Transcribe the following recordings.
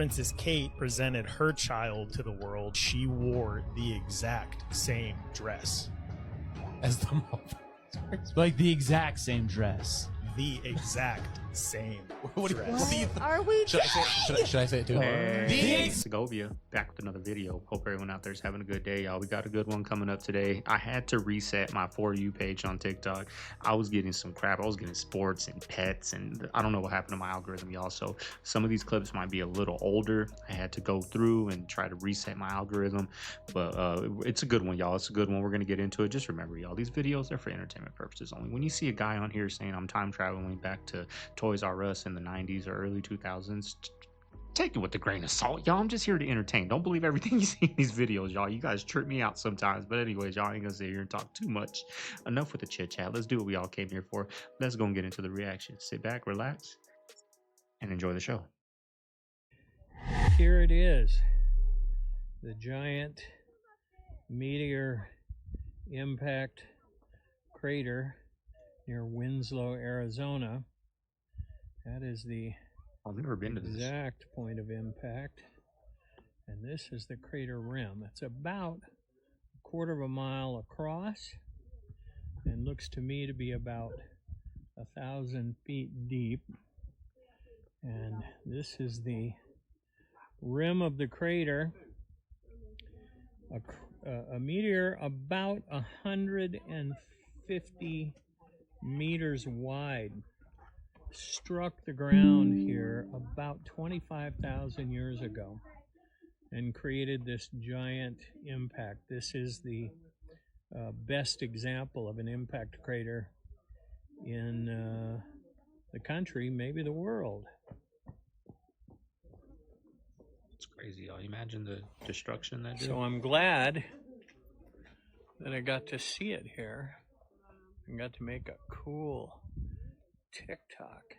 Princess Kate presented her child to the world, she wore the exact same dress. As the mother. Like the exact same dress. The exact same dress. What are we Should I say it too? Hey, Segovia, back with another video. Hope everyone out there is having a good day, y'all. We got a good one coming up today. I had to reset my For You page on TikTok. I was getting some crap. I was getting sports and pets, and I don't know what happened to my algorithm, y'all. So some of these clips might be a little older. I had to go through and try to reset my algorithm, but it's a good one, y'all. It's a good one. We're going to get into it. Just remember, y'all, these videos are for entertainment purposes only. When you see a guy on here saying I'm time traveling back to Toys R Us in the 90s or early 2000s, take it with a grain of salt, y'all. I'm just here to entertain. Don't believe everything you see in these videos, y'all. You guys trip me out sometimes. But anyways, y'all, I ain't gonna sit here and talk too much. Enough with the chit chat. Let's do what we all came here for. Let's go and get into the reaction. Sit back, relax, and enjoy the show. Here it is, the giant meteor impact crater near Winslow, Arizona. That is the I've never been to this exact point of impact, and this is the crater rim. It's about a quarter of a mile across and looks to me to be about 1,000 feet deep. And this is the rim of the crater. A meteor about 150 meters wide struck the ground here about 25,000 years ago and created this giant impact. This is the best example of an impact crater in the country, maybe the world. It's crazy, y'all. Imagine the destruction that did. So I'm glad that I got to see it here. I got to make a cool TikTok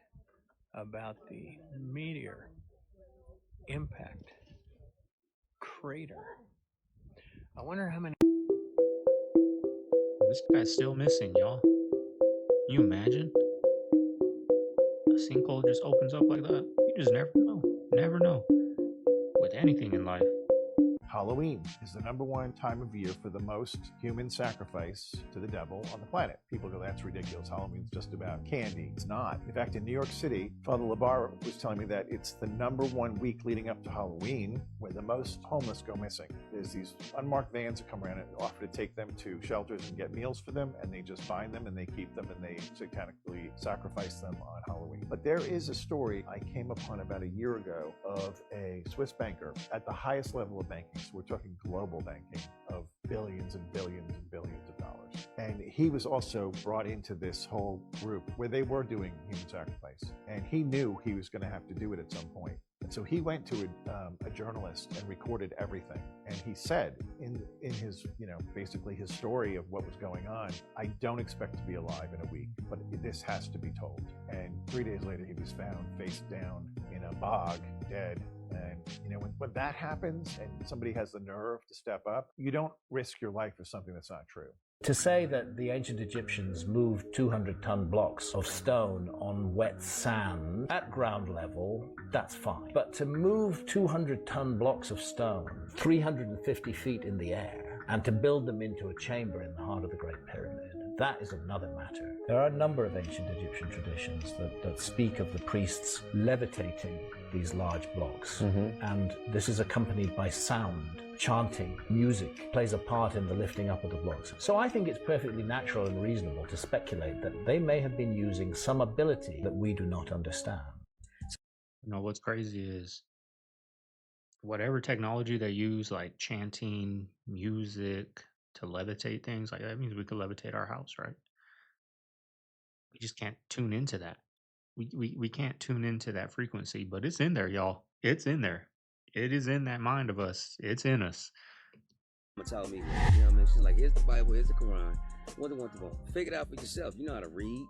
about the meteor impact crater. I wonder how many. This guy's still missing, y'all. Can you imagine? A sinkhole just opens up like that. You just never know. Never know. With anything in life. Halloween is the #1 time of year for the most human sacrifice to the devil on the planet. People go, that's ridiculous. Halloween's just about candy. It's not. In fact, in New York City, Father Labar was telling me that it's the #1 week leading up to Halloween where the most homeless go missing. There's these unmarked vans that come around and offer to take them to shelters and get meals for them, and they just find them and they keep them and they satanically sacrifice them on Halloween. But there is a story I came upon about a year ago of a Swiss banker at the highest level of banking. So we're talking global banking of billions and billions and billions of dollars. And he was also brought into this whole group where they were doing human sacrifice. And he knew he was going to have to do it at some point. And so he went to a journalist and recorded everything. And he said in his, basically his story of what was going on, I don't expect to be alive in a week, but this has to be told. And 3 days later, he was found face down in a bog, dead. And when that happens and somebody has the nerve to step up, you don't risk your life for something that's not true. To say that the ancient Egyptians moved 200-ton blocks of stone on wet sand at ground level, that's fine. But to move 200-ton blocks of stone 350 feet in the air and to build them into a chamber in the heart of the Great Pyramid, that is another matter. There are a number of ancient Egyptian traditions that speak of the priests levitating these large blocks. And this is accompanied by sound. Chanting, music plays a part in the lifting up of the blocks. So I think it's perfectly natural and reasonable to speculate that they may have been using some ability that we do not understand. What's crazy is whatever technology they use, like chanting, music, to levitate things, like that means we could levitate our house, right? We just can't tune into that. We can't tune into that frequency, but it's in there, y'all. It's in there. It is in that mind of us. It's in us. Tell me, what I mean? She's like, here's the Bible, here's the Quran. What do you want to want? Figure it out for yourself. You know how to read. You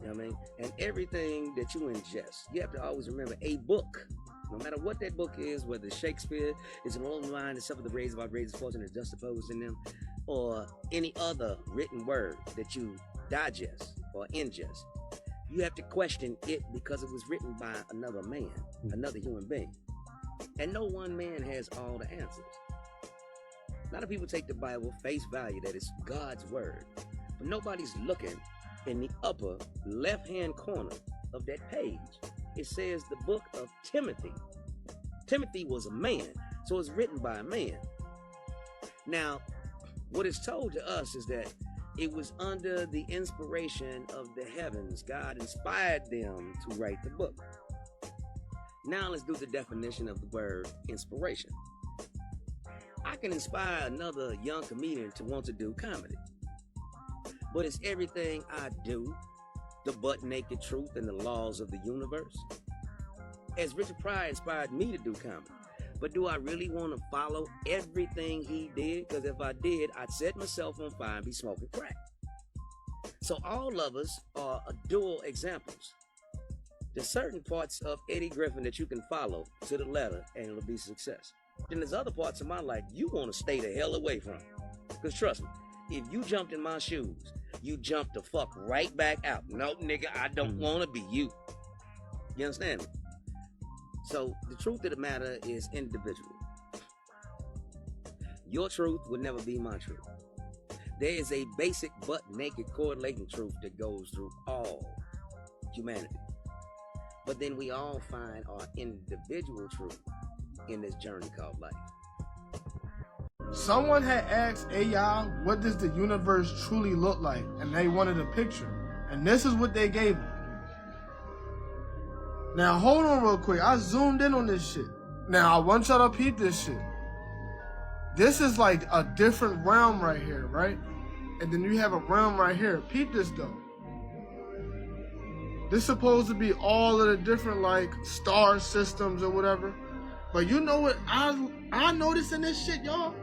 know what I mean? And everything that you ingest, you have to always remember a book. No matter what that book is, whether Shakespeare is an old line, except for the rays of our greatest fortune is juxtaposed in them, or any other written word that you digest or ingest, you have to question it because it was written by another man, another human being. And no one man has all the answers. A lot of people take the Bible face value that it's God's word, but nobody's looking in the upper left-hand corner of that page. It says the book of Timothy. Timothy was a man, so it's written by a man. Now, what is told to us is that it was under the inspiration of the heavens. God inspired them to write the book. Now let's do the definition of the word inspiration. I can inspire another young comedian to want to do comedy, but it's everything I do, the butt-naked truth and the laws of the universe. As Richard Pryor inspired me to do comedy, but do I really want to follow everything he did? Because if I did, I'd set myself on fire and be smoking crack. So all of us are dual examples. There's certain parts of Eddie Griffin that you can follow to the letter and it'll be success. Then there's other parts of my life you want to stay the hell away from. Because trust me, if you jumped in my shoes, you jumped the fuck right back out. No, nigga, I don't want to be you. You understand me? So the truth of the matter is individual. Your truth would never be my truth. There is a basic butt-naked correlating truth that goes through all humanity. But then we all find our individual truth in this journey called life. Someone had asked y'all, what does the universe truly look like? And they wanted a picture. And this is what they gave them. Now hold on real quick. I zoomed in on this shit. Now I want y'all to peep this shit. This is like a different realm right here, right? And then you have a realm right here. Peep this though. This is supposed to be all of the different like star systems or whatever. But you know what I noticed in this shit, y'all?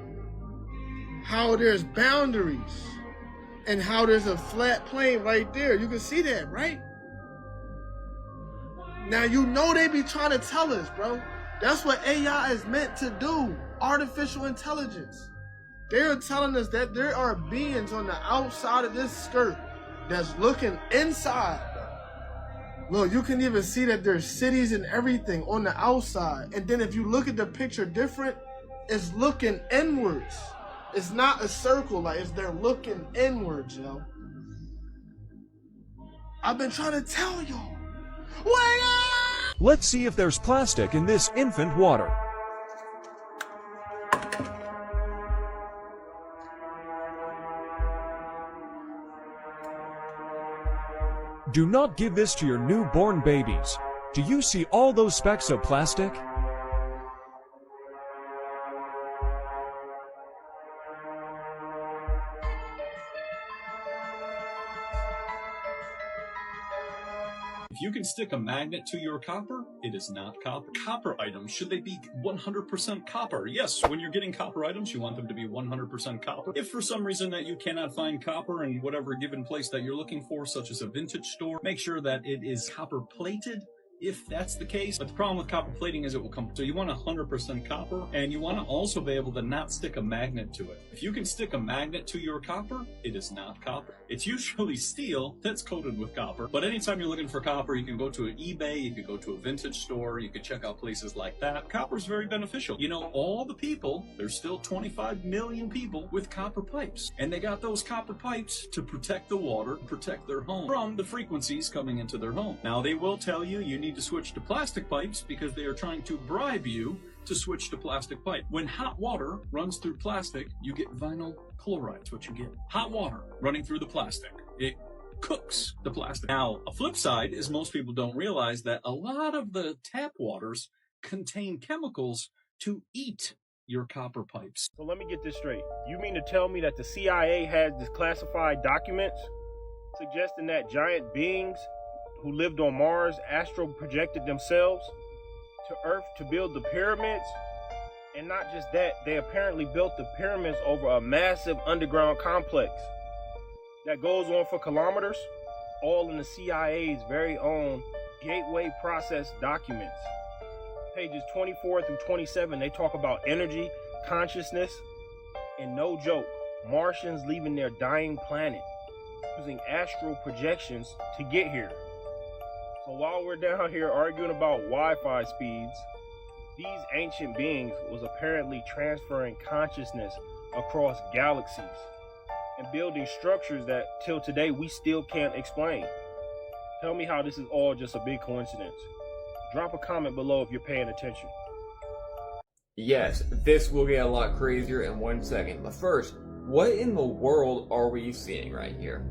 How there's boundaries and how there's a flat plane right there. You can see that, right? Now you know they be trying to tell us, bro. That's what AI is meant to do. Artificial intelligence. They're telling us that there are beings on the outside of this skirt that's looking inside. Look, you can even see that there's cities and everything on the outside. And then if you look at the picture different, it's looking inwards. It's not a circle, like they're looking inwards, yo. I've been trying to tell y'all. Wake up! Let's see if there's plastic in this infant water. Do not give this to your newborn babies. Do you see all those specks of plastic? If you can stick a magnet to your copper, it is not copper. Copper items, should they be 100% copper? Yes, when you're getting copper items, you want them to be 100% copper. If for some reason that you cannot find copper in whatever given place that you're looking for, such as a vintage store, make sure that it is copper plated. If that's the case, but the problem with copper plating is it will come, so you want 100% copper, and you want to also be able to not stick a magnet to it. If you can stick a magnet to your copper, it is not copper. It's usually steel that's coated with copper, but anytime you're looking for copper, you can go to an eBay, you can go to a vintage store, you can check out places like that. Copper is very beneficial. You know, all the people, there's still 25 million people with copper pipes, and they got those copper pipes to protect the water, protect their home from the frequencies coming into their home. Now, they will tell you, you need to switch to plastic pipes because they are trying to bribe you to switch to plastic pipe. When hot water runs through plastic, you get vinyl chloride. That's what you get. Hot water running through the plastic. It cooks the plastic. Now, a flip side is most people don't realize that a lot of the tap waters contain chemicals to eat your copper pipes. So let me get this straight. You mean to tell me that the CIA has declassified documents suggesting that giant beings who lived on Mars astral projected themselves to Earth to build the pyramids? And not just that, they apparently built the pyramids over a massive underground complex that goes on for kilometers, all in the CIA's very own gateway process documents. Pages 24 through 27, they talk about energy, consciousness, and no joke, Martians leaving their dying planet using astral projections to get here. So while we're down here arguing about Wi-Fi speeds, These ancient beings was apparently transferring consciousness across galaxies and building structures that till today we still can't explain. Tell me how this is all just a big coincidence. Drop a comment below if you're paying attention. Yes, this will get a lot crazier in 1 second. But first, what in the world are we seeing right here?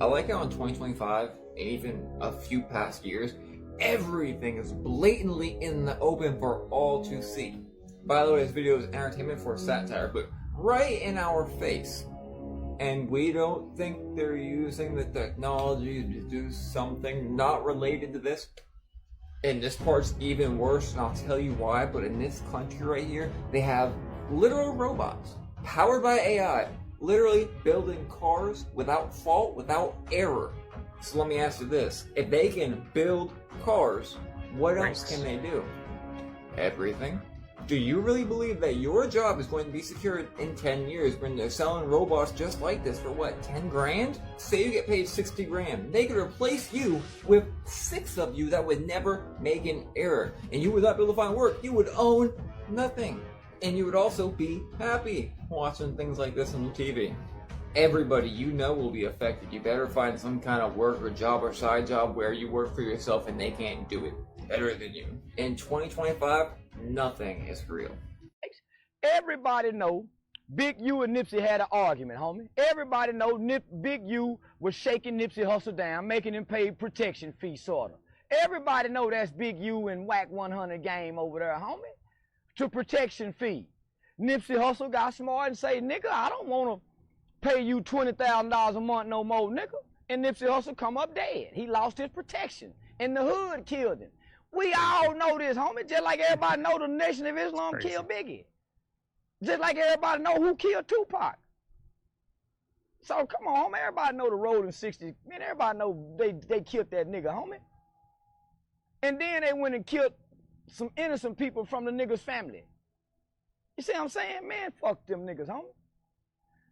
I like how in 2025, and even a few past years, everything is blatantly in the open for all to see. By the way, this video is entertainment for satire, but right in our face. And we don't think they're using the technology to do something not related to this. And this part's even worse, and I'll tell you why, but in this country right here, they have literal robots, powered by AI, literally building cars without fault, without error. So let me ask you this, if they can build cars, what else can they do? Everything. Do you really believe that your job is going to be secured in 10 years when they're selling robots just like this for what, 10 grand? Say you get paid 60 grand. They could replace you with 6 of you that would never make an error. And you would not be able to find work. You would own nothing. And you would also be happy watching things like this on TV. Everybody you know will be affected. You better find some kind of work or job or side job where you work for yourself and they can't do it better than you. In 2025, nothing is real. Everybody know Big U and Nipsey had an argument, homie. Everybody know Big U was shaking Nipsey Hussle down, making him pay protection fee, sorta. Everybody know that's Big U and Whack 100 game over there, homie, to protection fee. Nipsey Hussle got smart and say, nigga, I don't want to pay you $20,000 a month no more, nigga. And Nipsey Hussle come up dead. He lost his protection, and the hood killed him. We all know this, homie, just like everybody know the Nation of Islam killed Biggie. Just like everybody know who killed Tupac. So come on, homie, everybody know the Rolling 60s. Man, everybody know they killed that nigga, homie. And then they went and killed some innocent people from the nigga's family. You see what I'm saying? Man, fuck them niggas, homie.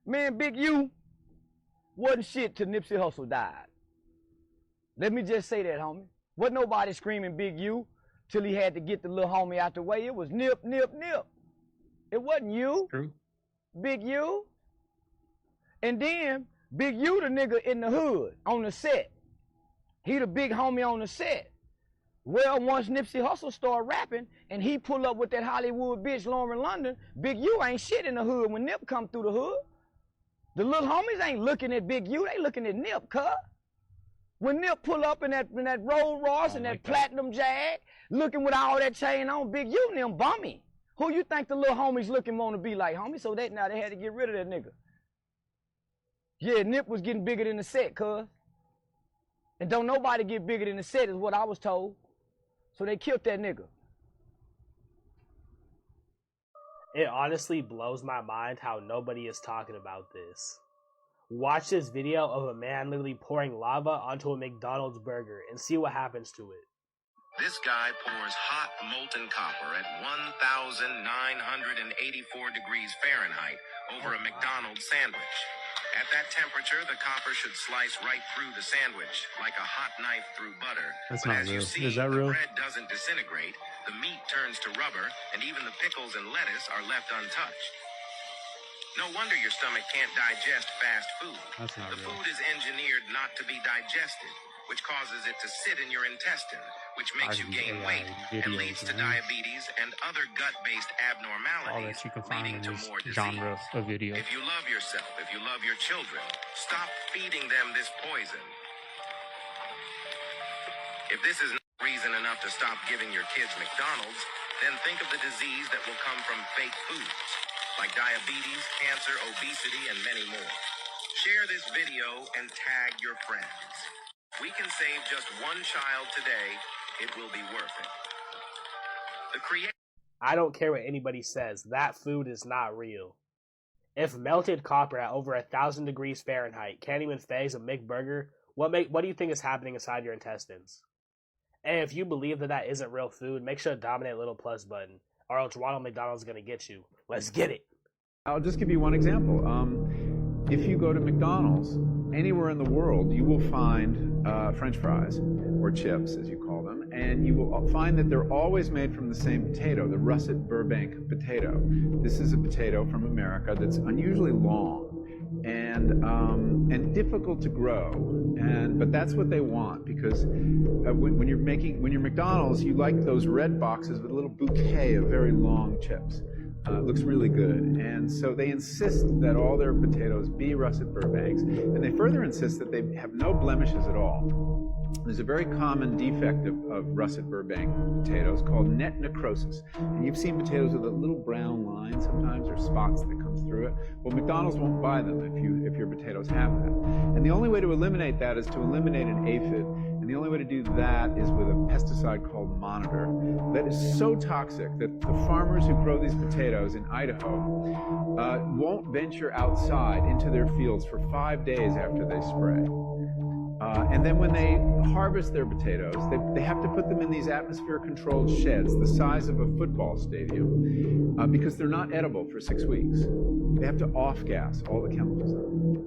Man, Big U wasn't shit till Nipsey Hussle died. Let me just say that, homie. Wasn't nobody screaming Big U till he had to get the little homie out the way. It was Nip, Nip, Nip. It wasn't you. True. Big U. And then Big U the nigga in the hood on the set. He the big homie on the set. Well, once Nipsey Hussle started rapping and he pull up with that Hollywood bitch Lauren London, Big U ain't shit in the hood when Nip come through the hood. The little homies ain't looking at Big U, they looking at Nip, cuz. When Nip pull up in that Rolls Royce and that platinum Jag, looking with all that chain on, Big U and them bummy. Who you think the little homies looking want to be like, homie? So now they had to get rid of that nigga. Yeah, Nip was getting bigger than the set, cuz. And don't nobody get bigger than the set is what I was told. So they killed that nigga. It honestly blows my mind how nobody is talking about this. Watch this video of a man literally pouring lava onto a McDonald's burger and see what happens to it. This guy pours hot molten copper at 1,984 degrees Fahrenheit over a McDonald's sandwich. At that temperature, the copper should slice right through the sandwich, like a hot knife through butter. That's but not as real. you see, Is that the real? bread doesn't disintegrate, the meat turns to rubber, and even the pickles and lettuce are left untouched. No wonder your stomach can't digest fast food. That's not The real. food is engineered not to be digested, which causes it to sit in your intestine, which makes you gain weight and leads to diabetes and other gut-based All abnormalities, that you can find leading in to this more disease. genre of video. If you love yourself, if you love your children, stop feeding them this poison. If this is not reason enough to stop giving your kids McDonald's, then think of the disease that will come from fake foods, like diabetes, cancer, obesity, and many more. Share this video and tag your friends. We can save just one child today. It will be worth it. The I don't care what anybody says, that food is not real. If melted copper at over 1,000 degrees Fahrenheit can't even phase a McBurger, what do you think is happening inside your intestines? And if you believe that that isn't real food, make sure to dominate little plus button, or else Ronald McDonald's gonna get you. Let's get it. I'll just give you one example. If you go to McDonald's, anywhere in the world, you will find French fries, or chips, as you call them, and you will find that they're always made from the same potato, the russet Burbank potato. This is a potato from America that's unusually long and difficult to grow, but that's what they want, because when you're McDonald's, you like those red boxes with a little bouquet of very long chips. It looks really good, and so they insist that all their potatoes be russet Burbanks, and they further insist that they have no blemishes at all. There's a very common defect of russet Burbank potatoes called net necrosis, and you've seen potatoes with a little brown line sometimes, or spots that come through it. Well, McDonald's won't buy them if your potatoes have that, and the only way to eliminate that is to eliminate an aphid. And the only way to do that is with a pesticide called Monitor that is so toxic that the farmers who grow these potatoes in Idaho won't venture outside into their fields for 5 days after they spray. And then when they harvest their potatoes, they have to put them in these atmosphere-controlled sheds the size of a football stadium because they're not edible for 6 weeks. They have to off-gas all the chemicals in them.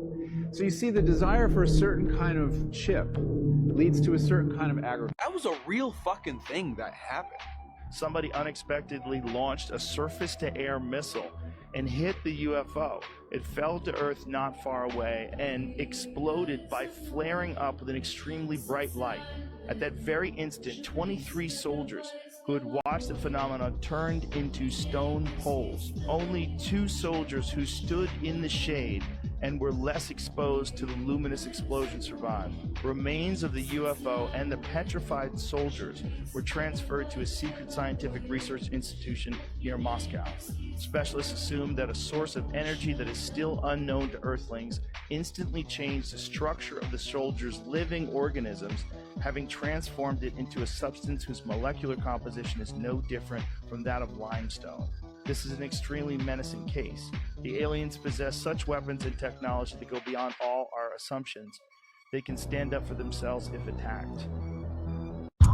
So you see, the desire for a certain kind of chip leads to a certain kind of agriculture. That was a real fucking thing that happened. Somebody unexpectedly launched a surface-to-air missile and hit the UFO. It fell to Earth not far away and exploded by flaring up with an extremely bright light. At that very instant, 23 soldiers who had watched the phenomenon turned into stone poles. Only 2 soldiers who stood in the shade and were less exposed to the luminous explosion survived. Remains of the UFO and the petrified soldiers were transferred to a secret scientific research institution near Moscow. Specialists assumed that a source of energy that is still unknown to Earthlings instantly changed the structure of the soldiers' living organisms, having transformed it into a substance whose molecular composition is no different from that of limestone. This is an extremely menacing case. The aliens possess such weapons and technology that go beyond all our assumptions. They can stand up for themselves if attacked.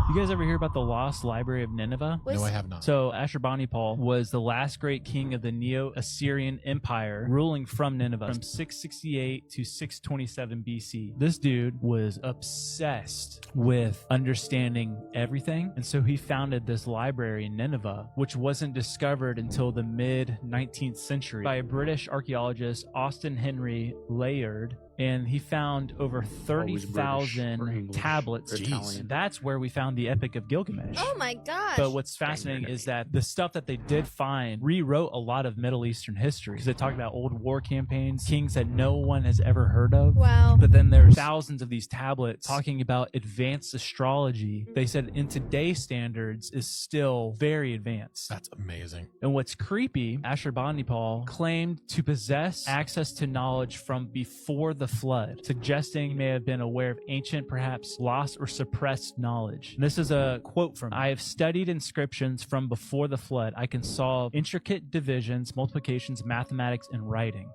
You guys ever hear about the lost library of Nineveh? No, I have not. So Ashurbanipal was the last great king of the Neo-Assyrian Empire, ruling from Nineveh from 668 to 627 BC. This dude was obsessed with understanding everything, and so he founded this library in Nineveh, which wasn't discovered until the mid-19th century by a British archaeologist, Austin Henry Layard, and he found over 30,000 tablets. Italian. That's where we found the Epic of Gilgamesh. Oh my gosh. But what's fascinating is that the stuff that they did find rewrote a lot of Middle Eastern history, because they talk about old war campaigns, kings that no one has ever heard of. Wow. But then there's thousands of these tablets talking about advanced astrology. They said in today's standards is still very advanced. That's amazing. And what's creepy, Ashurbanipal claimed to possess access to knowledge from before the flood, suggesting he may have been aware of ancient, perhaps lost or suppressed knowledge. And this is a quote from him. I have studied inscriptions from before the flood. I can solve intricate divisions, multiplications, mathematics, and writing.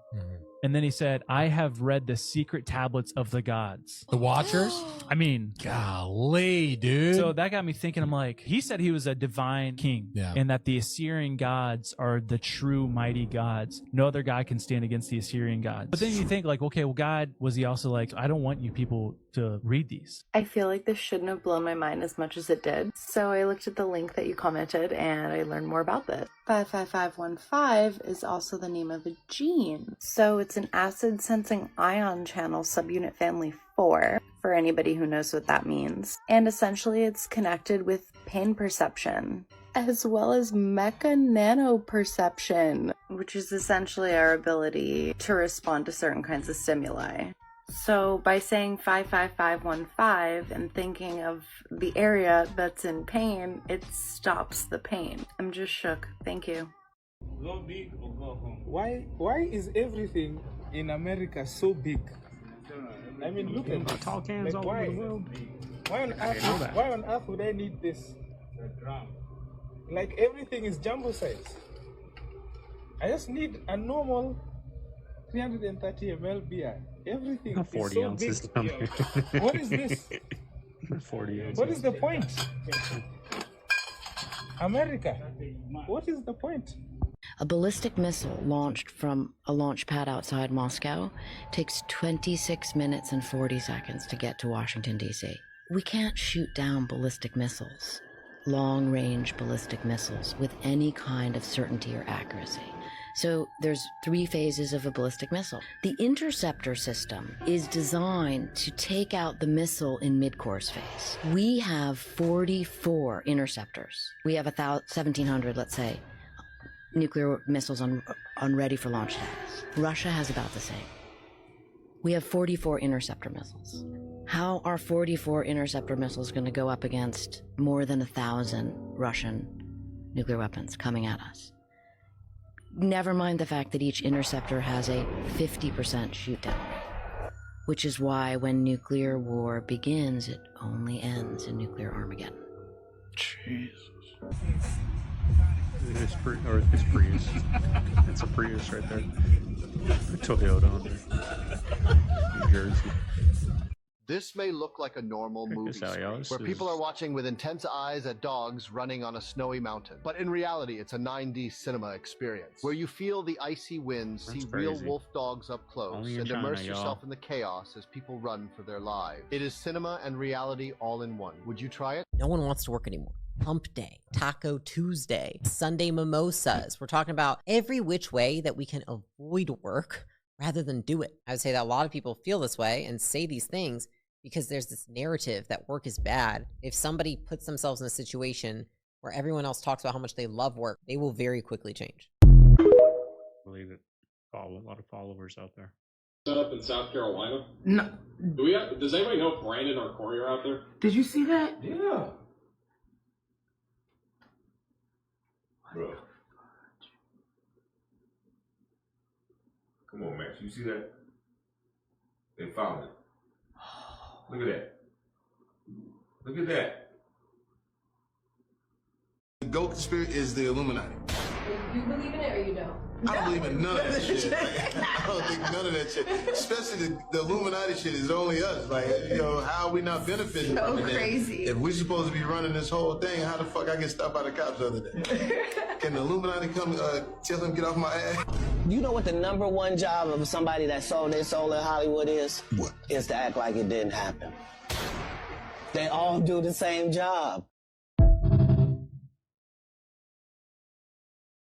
And then he said, I have read the secret tablets of the gods. The Watchers? I mean, golly, dude. So that got me thinking. I'm like, he said he was a divine king, and that the Assyrian gods are the true mighty gods. No other god can stand against the Assyrian gods. But then you think like, okay, well, God, was he also like, I don't want you people to read these? I feel like this shouldn't have blown my mind as much as it did. So I looked at the link that you commented and I learned more about this. 55515 is also the name of a gene. So it's an acid sensing ion channel subunit family 4, for anybody who knows what that means. And essentially it's connected with pain perception, as well as mechananoperception, which is essentially our ability to respond to certain kinds of stimuli. So by saying 55515 and thinking of the area that's in pain, it stops the pain. I'm just shook. Thank you. Go big or go home. Why is everything in America so big? I mean, look at this. Tall cans all over the world. Why on earth would I need this? Like everything is jumbo size. I just need a normal 330 ml beer. Everything is 40 so ounces. big. What is this? 40 ounces. What is the point? America, what is the point? A ballistic missile launched from a launch pad outside Moscow takes 26 minutes and 40 seconds to get to Washington, D.C. we can't shoot down ballistic missiles, long-range ballistic missiles, with any kind of certainty or accuracy. So there's 3 phases of a ballistic missile. The interceptor system is designed to take out the missile in mid-course phase. We have 44 interceptors. We have 1,700, let's say, nuclear missiles on ready for launch status. Russia has about the same. We have 44 interceptor missiles. How are 44 interceptor missiles going to go up against more than 1,000 Russian nuclear weapons coming at us? Never mind the fact that each interceptor has a 50% shoot down rate, which is why when nuclear war begins, it only ends in nuclear Armageddon. Jesus. It's Prius. It's a Prius right there. A Toyota on there. New Jersey. This may look like a normal movie screen, where people are watching with intense eyes at dogs running on a snowy mountain. But in reality, it's a 9D cinema experience, where you feel the icy winds, see real wolf dogs up close, and immerse yourself in the chaos as people run for their lives. It is cinema and reality all in one. Would you try it? No one wants to work anymore. Hump Day, Taco Tuesday, Sunday mimosas. We're talking about every which way that we can avoid work rather than do it. I would say that a lot of people feel this way and say these things because there's this narrative that work is bad. If somebody puts themselves in a situation where everyone else talks about how much they love work, they will very quickly change. Believe it. A lot of followers out there. Set up in South Carolina? No. Does anybody know if Brandon, our courier, out there? Did you see that? Yeah. Bro. Come on, Max. You see that? They found it. Look at that. Look at that. The GOAT spirit is the Illuminati. You believe in it or you don't? I don't believe in none of that shit. I don't think none of that shit. Especially the Illuminati shit is only us. Like, you know, how are we not benefiting from it? So crazy. If we're supposed to be running this whole thing, how the fuck I get stopped by the cops the other day? Can the Illuminati come tell them get off my ass? You know what the #1 job of somebody that sold their soul in Hollywood is? What? Is to act like it didn't happen. They all do the same job.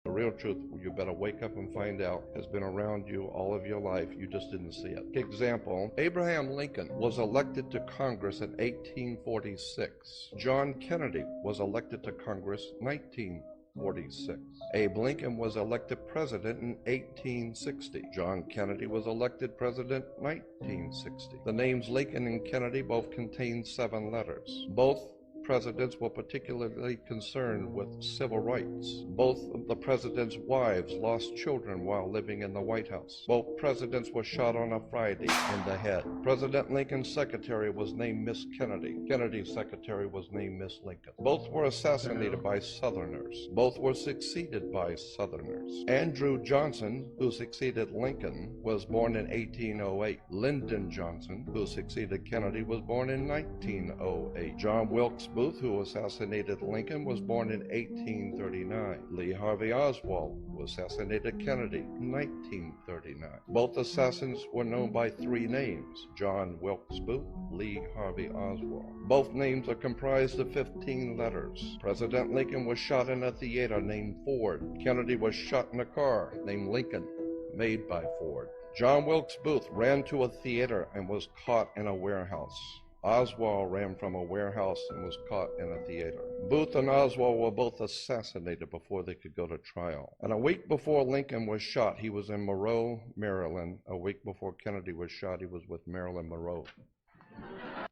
The real truth, you better wake up and find out, has been around you all of your life. You just didn't see it. Example, Abraham Lincoln was elected to Congress in 1846. John Kennedy was elected to Congress 1946. Abe Lincoln was elected president in 1860. John Kennedy was elected president 1960. The names Lincoln and Kennedy both contain 7 letters. Both presidents were particularly concerned with civil rights. Both of the president's wives lost children while living in the White House. Both presidents were shot on a Friday in the head. President Lincoln's secretary was named Miss Kennedy. Kennedy's secretary was named Miss Lincoln. Both were assassinated by Southerners. Both were succeeded by Southerners. Andrew Johnson, who succeeded Lincoln, was born in 1808. Lyndon Johnson, who succeeded Kennedy, was born in 1908. John Wilkes Booth, who assassinated Lincoln, was born in 1839. Lee Harvey Oswald, who assassinated Kennedy in 1939. Both assassins were known by 3 names: John Wilkes Booth, Lee Harvey Oswald. Both names are comprised of 15 letters. President Lincoln was shot in a theater named Ford. Kennedy was shot in a car named Lincoln, made by Ford. John Wilkes Booth ran to a theater and was caught in a warehouse. Oswald ran from a warehouse and was caught in a theater. Booth and Oswald were both assassinated before they could go to trial. And a week before Lincoln was shot, he was in Monroe, Maryland. A week before Kennedy was shot, he was with Marilyn Monroe.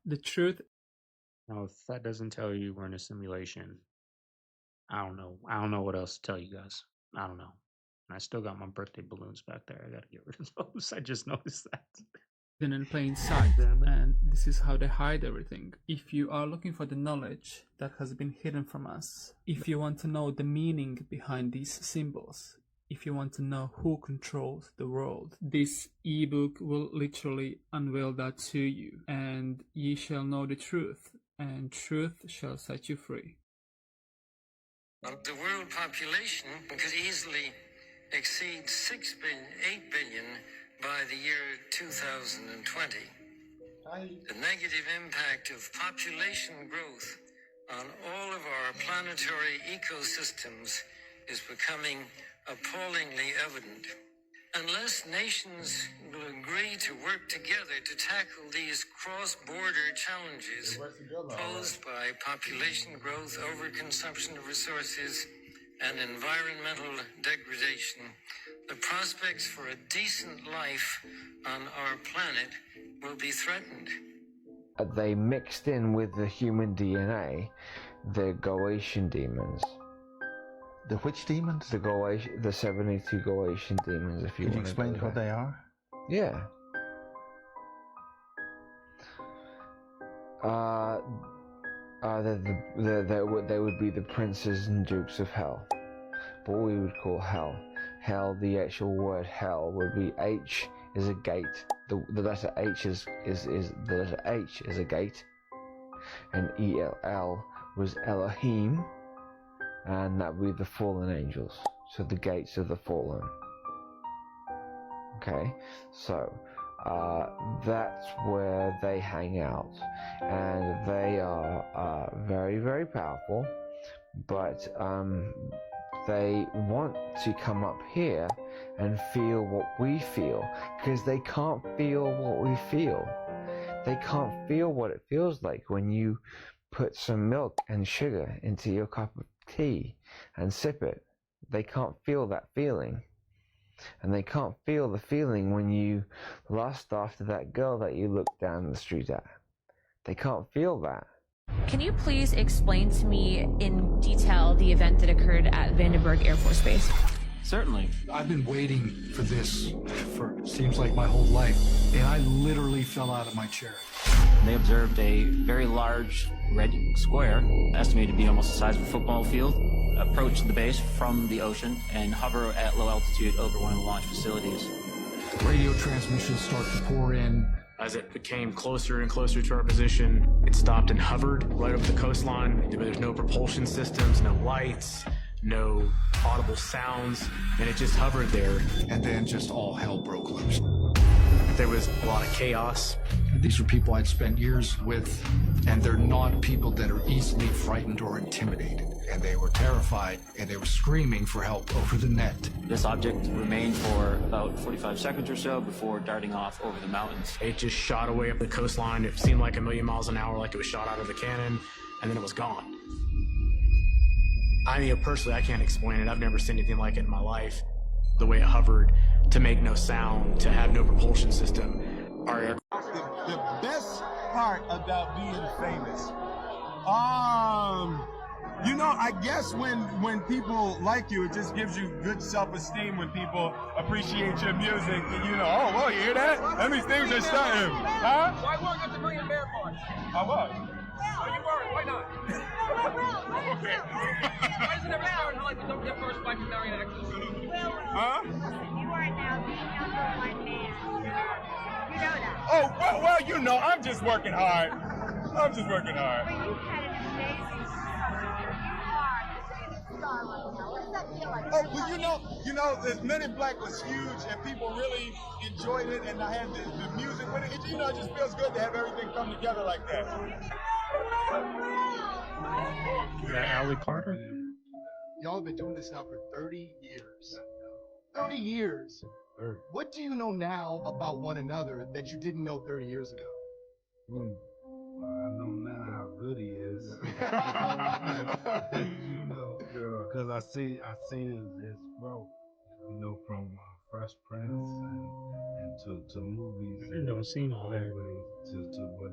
The truth. Now, if that doesn't tell you we're in a simulation, I don't know. I don't know what else to tell you guys. I don't know. And I still got my birthday balloons back there. I gotta get rid of those. I just noticed that. In plain sight, and this is how they hide everything. If you are looking for the knowledge that has been hidden from us, if you want to know the meaning behind these symbols, if you want to know who controls the world, this ebook will literally unveil that to you, and ye shall know the truth, and truth shall set you free. The world population could easily exceed 8 billion by the year 2020. The negative impact of population growth on all of our planetary ecosystems is becoming appallingly evident. Unless nations will agree to work together to tackle these cross-border challenges posed by population growth, overconsumption of resources, and environmental degradation, the prospects for a decent life on our planet will be threatened. They mixed in with the human DNA the Goetian demons. The which demons? The 72 Goetian demons, if you want to explain what they are? Yeah. They would be the princes and dukes of hell. What we would call hell. Hell, the actual word hell would be H is a gate. The letter H is the letter H is a gate. And ELL was Elohim. And that would be the fallen angels, so the gates of the fallen. Okay, so that's where they hang out, and they are very, very powerful, but they want to come up here and feel what we feel, because they can't feel what we feel. They can't feel what it feels like when you put some milk and sugar into your cup of tea and sip it. They can't feel that feeling, and they can't feel the feeling when you lust after that girl that you looked down the street at. They can't feel that. Can you please explain to me in detail the event that occurred at Vandenberg Air Force Base? Certainly. I've been waiting for this for seems like my whole life, and I literally fell out of my chair. They observed a very large red square, estimated to be almost the size of a football field, approach the base from the ocean and hover at low altitude over one of the launch facilities. Radio transmissions start to pour in. As it became closer and closer to our position, it stopped and hovered right over the coastline. There's no propulsion systems, no lights, no audible sounds, and it just hovered there. And then just all hell broke loose. There was a lot of chaos. These are people I'd spent years with, and they're not people that are easily frightened or intimidated. And they were terrified, and they were screaming for help over the net. This object remained for about 45 seconds or so before darting off over the mountains. It just shot away up the coastline. It seemed like 1,000,000 miles an hour, like it was shot out of a cannon, and then it was gone. I mean, personally, I can't explain it. I've never seen anything like it in my life. The way it hovered, to make no sound, to have no propulsion system. The best part about being famous, you know, I guess when people like you, it just gives you good self-esteem when people appreciate your music. And you know, oh, well, you hear that? That means things are starting. Huh? Why weren't you at the Million Bear March? I was. Oh, you weren't. Why not? Okay. Why doesn't every star in Hollywood don't get first black and married actors? Huh? You are now the number one man. You know that. Oh, well, you know, I'm just working hard. I'm just working hard. But you've had an amazing star right now. What does that feel like? Oh, well, you know, the Men in Black was huge, and people really enjoyed it, and I had the music with it. You know, it just feels good to have everything come together like that. Is that Allie Carter? Y'all have been doing this now for 30 years. 30 years. What do you know now about one another that you didn't know 30 years ago? Well, I know now how good he is. You know, because I seen his growth. You know, from Fresh Prince and to movies. You don't see all that. To what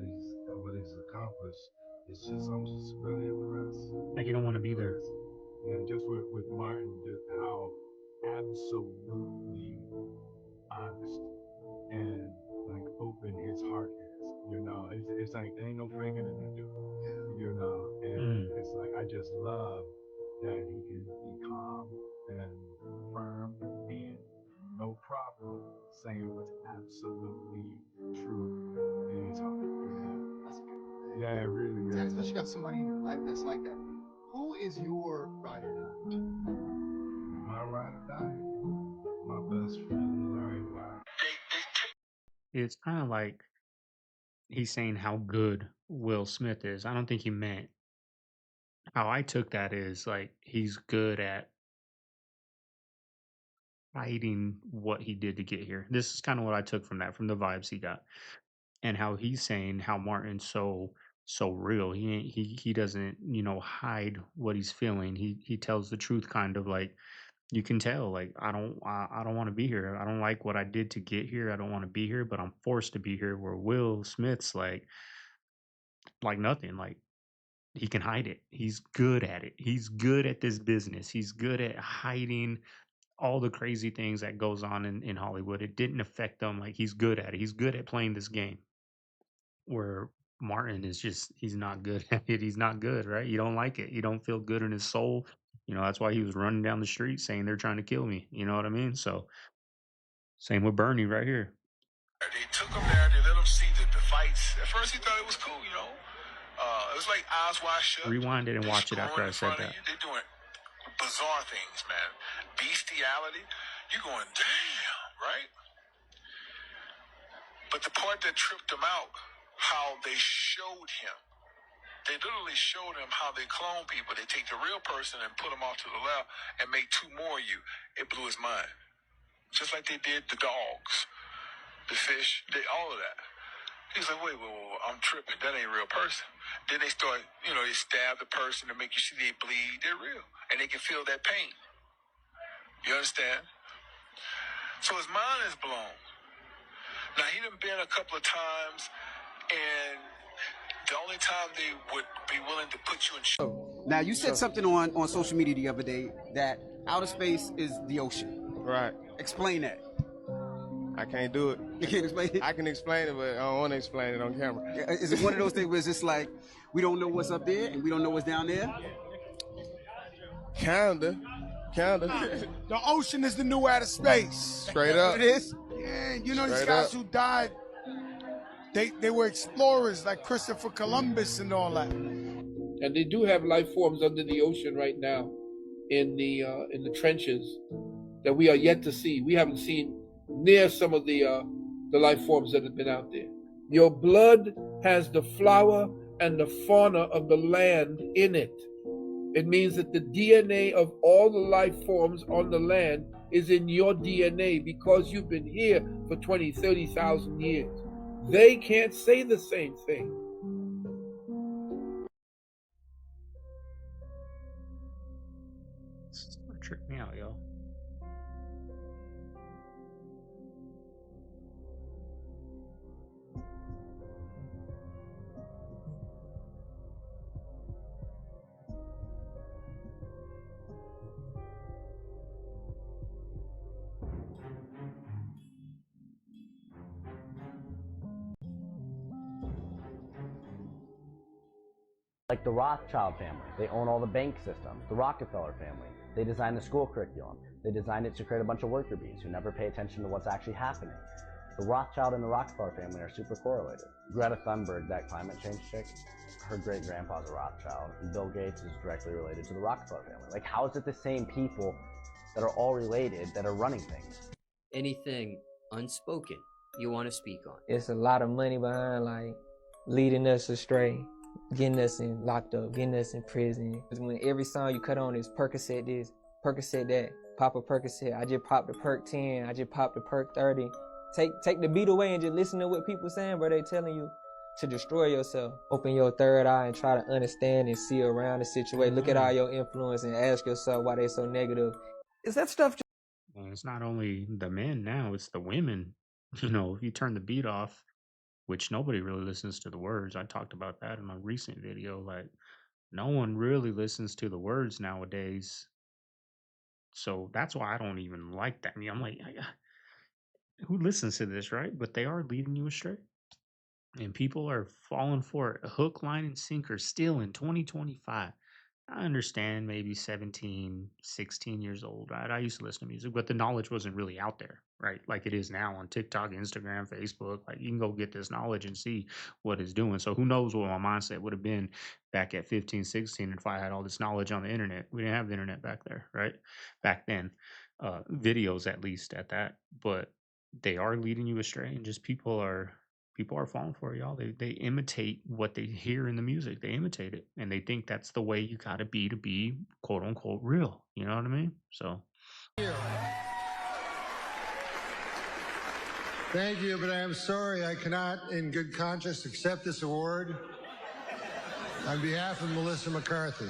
he's accomplished. It's just I'm just really impressed. Like you don't want to be there. And just with Martin, just how absolutely honest and like open his heart is. You know, it's like there ain't no finger in the do. You know, and it's like I just love that he can be calm and firm and no problem saying what's absolutely true in his heart. That's good. Yeah, it really is. Especially you got somebody in your life that's like that. Who is your ride or die? My ride or die? My best friend, Larry. It's kind of like he's saying how good Will Smith is. I don't think he meant, how I took that is like he's good at hiding what he did to get here. This is kind of what I took from that, from the vibes he got, and how he's saying how Martin's so real. He doesn't, you know, hide what he's feeling. He tells the truth, kind of like you can tell. Like I don't want to be here. I don't like what I did to get here. I don't want to be here, but I'm forced to be here. Where Will Smith's like nothing. Like he can hide it. He's good at it. He's good at this business. He's good at hiding all the crazy things that goes on in Hollywood. It didn't affect them. Like he's good at it. He's good at playing this game. Where Martin is just, he's not good at it. He's not good, right? You don't like it. You don't feel good in his soul. You know, that's why he was running down the street saying they're trying to kill me. You know what I mean? So same with Bernie right here. They took him there, they let him see the fights. At first he thought it was cool, you know. It was like eyes wide shut. Rewind it and watch it after I said that. They're doing bizarre things, man. Bestiality. You're going, damn, right? But the part that tripped him out, how they showed him. They literally showed him how they clone people. They take the real person and put them off to the left and make two more of you. It blew his mind. Just like they did the dogs, the fish, all of that. He's like, wait, I'm tripping. That ain't a real person. Then they start, you know, they stab the person to make you see they bleed. They're real. And they can feel that pain. You understand? So his mind is blown. Now, he done been a couple of times, and the only time they would be willing to put you in... Now, you said something on social media the other day that outer space is the ocean. Right. Explain that. I can't do it. You can't explain it? I can explain it, but I don't want to explain it on camera. Is it one of those things where it's just like, we don't know what's up there and we don't know what's down there? Kinda. The ocean is the new outer space. Straight up. It is? Yeah, you know, these Straight guys up. who died, they were explorers like Christopher Columbus and all that. And they do have life forms under the ocean right now in the trenches that we are yet to see. We haven't seen near some of the life forms that have been out there. Your blood has the flora and the fauna of the land in it. It means that the DNA of all the life forms on the land is in your DNA because you've been here for 20, 30,000 years. They can't say the same thing. Trick me out, yo. Like the Rothschild family, they own all the bank systems. The Rockefeller family, they designed the school curriculum. They designed it to create a bunch of worker bees who never pay attention to what's actually happening. The Rothschild and the Rockefeller family are super correlated. Greta Thunberg, that climate change chick, her great-grandpa's a Rothschild, and Bill Gates is directly related to the Rockefeller family. Like, how is it the same people that are all related that are running things? Anything unspoken you want to speak on? It's a lot of money behind, like, leading us astray, getting us locked up, getting us in prison. When every song you cut on is Percocet this, Percocet that, pop a Percocet, I just popped the perk 10, I just popped the perk 30. Take the beat away and just listen to what people saying, bro. They telling you to destroy yourself. Open your third eye and try to understand and see around the situation. Look at all your influence and ask yourself why they so negative. Is that stuff just... Well, it's not only the men now, it's the women. You know, if you turn the beat off, which nobody really listens to the words. I talked about that in my recent video. Like, no one really listens to the words nowadays. So that's why I don't even like that. I mean, I'm like, who listens to this, right? But they are leading you astray. And people are falling for it. Hook, line, and sinker still in 2025. I understand maybe 17, 16 years old, right? I used to listen to music, but the knowledge wasn't really out there, right? Like it is now on TikTok, Instagram, Facebook. Like you can go get this knowledge and see what it's doing. So who knows what my mindset would have been back at 15, 16 if I had all this knowledge on the internet. We didn't have the internet back there, right? Back then. Videos at least at that. But they are leading you astray, and just people are People are falling for it, y'all. They imitate what they hear in the music. They imitate it, and they think that's the way you gotta be to be quote unquote real. You know what I mean? So. Thank you, but I am sorry I cannot, in good conscience, accept this award on behalf of Melissa McCarthy.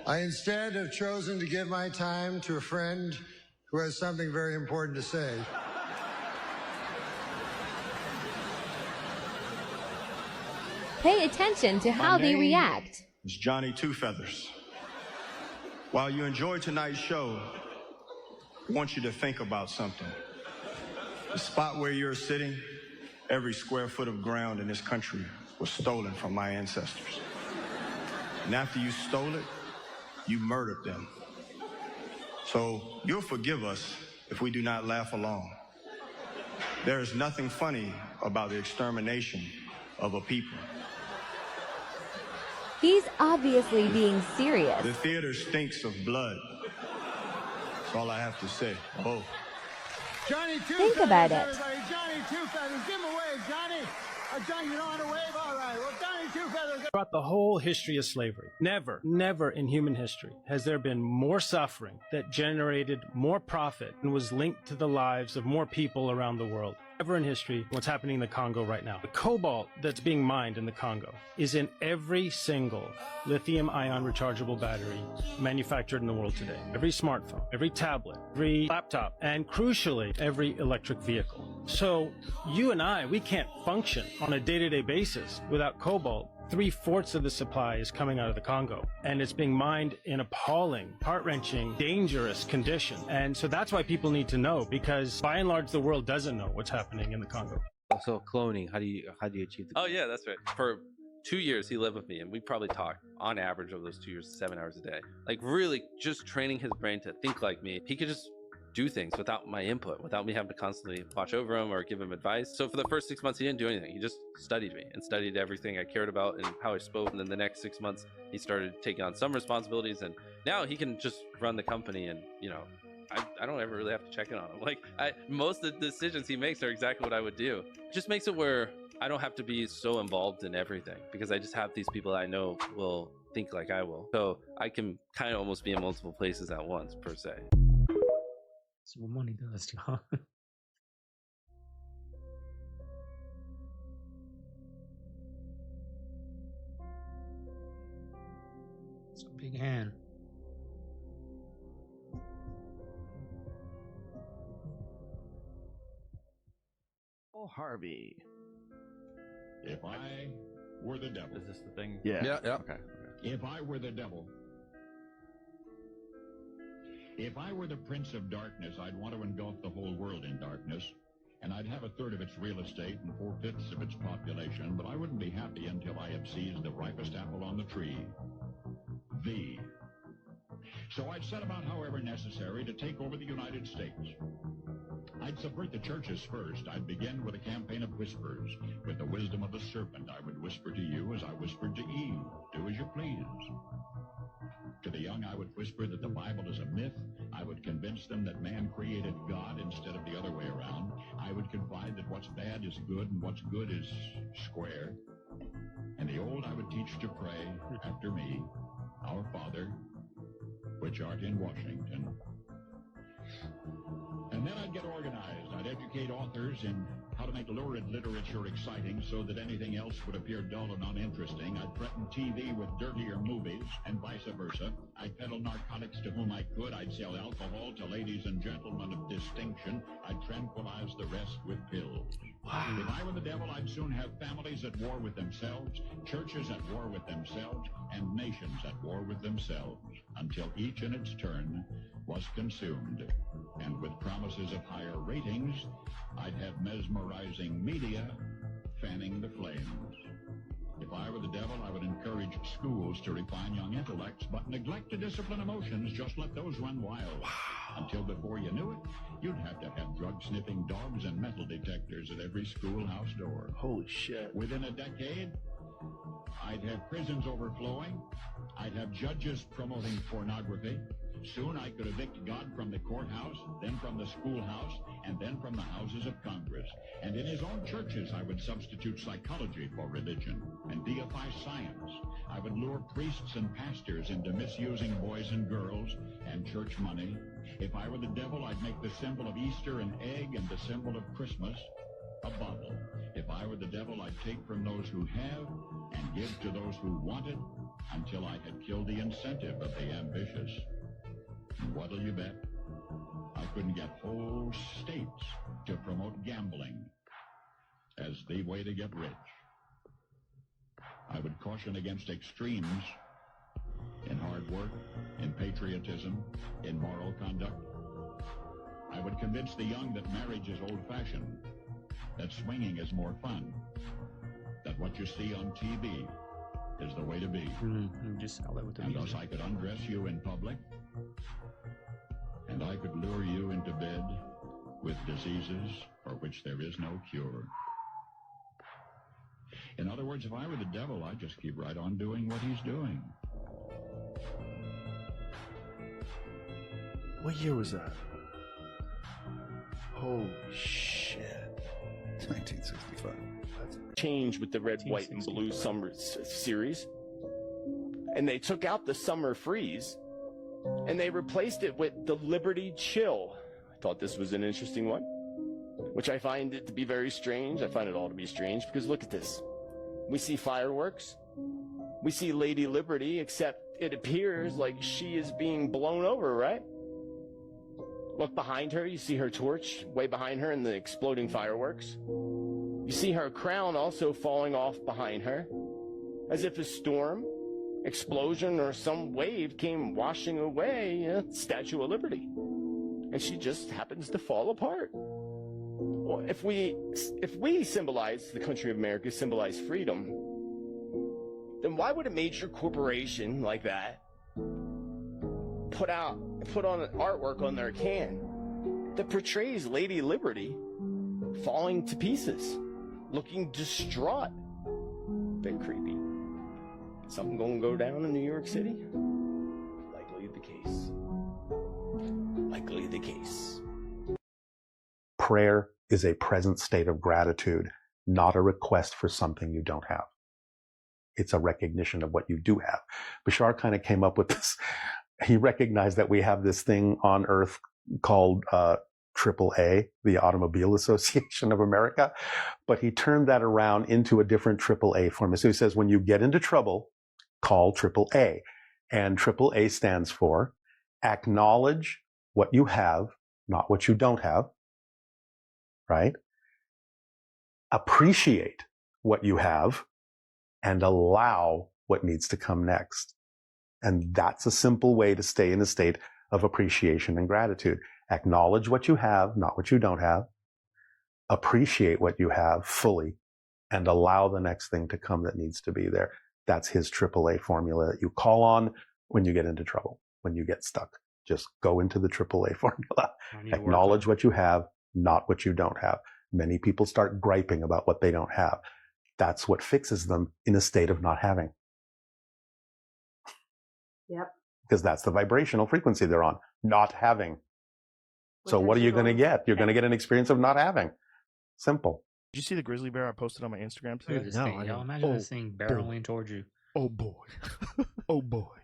I instead have chosen to give my time to a friend who has something very important to say. Pay attention to how they react. It's Johnny Two Feathers. While you enjoy tonight's show, I want you to think about something. The spot where you're sitting, every square foot of ground in this country was stolen from my ancestors. And after you stole it, you murdered them. So you'll forgive us if we do not laugh along. There is nothing funny about the extermination of a people. He's obviously being serious. The theater stinks of blood. That's all I have to say. Oh. Johnny Two Think Feathers, about it. everybody. Johnny Two Feathers. Give him a wave, Johnny. Johnny, you don't want to wave? All right. Well, Johnny Two Feathers. Throughout the whole history of slavery, never in human history has there been more suffering that generated more profit and was linked to the lives of more people around the world. Ever in history, what's happening in the Congo right now. The cobalt that's being mined in the Congo is in every single lithium-ion rechargeable battery manufactured in the world today. Every smartphone, every tablet, every laptop, and crucially, every electric vehicle. So you and I, we can't function on a day-to-day basis without cobalt. 3/4 of the supply is coming out of the Congo, and it's being mined in appalling, heart-wrenching, dangerous condition. And so that's why people need to know, because by and large, the world doesn't know what's happening in the Congo. So cloning, how do you achieve the? Oh yeah, that's right. For 2 years he lived with me, and we probably talked on average over those 2 years 7 hours a day. Like really just training his brain to think like me. He could just do things without my input, without me having to constantly watch over him or give him advice. So for the first 6 months he didn't do anything. He just studied me and studied everything I cared about and how I spoke. And then the next 6 months he started taking on some responsibilities, and now he can just run the company. And you know, I don't ever really have to check in on him. Like most of the decisions he makes are exactly what I would do. It just makes it where I don't have to be so involved in everything, because I just have these people I know will think like I will. So I can kind of almost be in multiple places at once, per se. That's what money does, y'all. It's a big hand. Oh, Harvey. If I were the devil. Is this the thing? Yeah. Okay. If I were the devil. If I were the prince of darkness, I'd want to engulf the whole world in darkness, and I'd have 1/3 of its real estate and 4/5 of its population, but I wouldn't be happy until I had seized the ripest apple on the tree. Thee. So I'd set about, however necessary, to take over the United States. I'd subvert the churches first. I'd begin with a campaign of whispers. With the wisdom of the serpent, I would whisper to you as I whispered to Eve, do as you please. To the young, I would whisper that the Bible is a myth. I would convince them that man created God instead of the other way around. I would confide that what's bad is good and what's good is square. And the old, I would teach to pray after me, Our Father, which art in Washington. And then I'd get organized. I'd educate authors in how to make lurid literature exciting so that anything else would appear dull and uninteresting. I'd threaten TV with dirtier movies and vice versa. I'd peddle narcotics to whom I could. I'd sell alcohol to ladies and gentlemen of distinction. I'd tranquilize the rest with pills. Wow. If I were the devil, I'd soon have families at war with themselves, churches at war with themselves, and nations at war with themselves, until each in its turn was consumed. And with promises of higher ratings, I'd have mesmerizing media fanning the flames. If I were the devil, I would encourage schools to refine young intellects, but neglect to discipline emotions. Just let those run wild. Until before you knew it, you'd have to have drug-sniffing dogs and metal detectors at every schoolhouse door. Holy shit. Within a decade, I'd have prisons overflowing. I'd have judges promoting pornography. Soon I could evict God from the courthouse, then from the schoolhouse, and then from the houses of Congress. And in his own churches, I would substitute psychology for religion and deify science. I would lure priests and pastors into misusing boys and girls and church money. If I were the devil, I'd make the symbol of Easter an egg and the symbol of Christmas a bottle. If I were the devil, I'd take from those who have and give to those who wanted until I had killed the incentive of the ambitious. And what'll you bet? I couldn't get whole states to promote gambling as the way to get rich. I would caution against extremes in hard work, in patriotism, in moral conduct. I would convince the young that marriage is old-fashioned, that swinging is more fun, that what you see on TV is the way to be. Just sell it with the and music. thus I could undress you in public, and I could lure you into bed with diseases for which there is no cure. In other words, if I were the devil, I'd just keep right on doing what he's doing. What year was that? Holy shit. 1965. Change with the red, white, and blue summer series. And they took out the summer freeze and they replaced it with the Liberty Chill. I thought this was an interesting one, which I find it to be very strange. I find it all to be strange because look at this. We see fireworks. We see Lady Liberty, except it appears like she is being blown over, right? Look behind her. You see her torch way behind her in the exploding fireworks. You see her crown also falling off behind her, as if a storm, explosion, or some wave came washing away the Statue of Liberty. And she just happens to fall apart. Well, if we symbolize, the country of America symbolize freedom, then why would a major corporation like that put on an artwork on their can that portrays Lady Liberty falling to pieces, looking distraught? Bit creepy. Something gonna go down in New York City? Likely the case. Likely the case. Prayer is a present state of gratitude, not a request for something you don't have. It's a recognition of what you do have. Bashar kind of came up with this. He recognized that we have this thing on Earth called AAA, the Automobile Association of America, but he turned that around into a different AAA form. So he says, when you get into trouble, call AAA. And AAA stands for acknowledge what you have, not what you don't have, right? Appreciate what you have and allow what needs to come next. And that's a simple way to stay in a state of appreciation and gratitude. Acknowledge what you have, not what you don't have. Appreciate what you have fully and allow the next thing to come that needs to be there. That's his AAA formula that you call on when you get into trouble, when you get stuck. Just go into the AAA formula. Acknowledge what you have, not what you don't have. Many people start griping about what they don't have. That's what fixes them in a state of not having. Yep. Because that's the vibrational frequency they're on, not having. So what are you going to get? You're going to get an experience of not having. Simple. Did you see the grizzly bear I posted on my Instagram today? Look at this thing, y'all. Imagine this thing barreling towards you. Oh boy. Oh boy.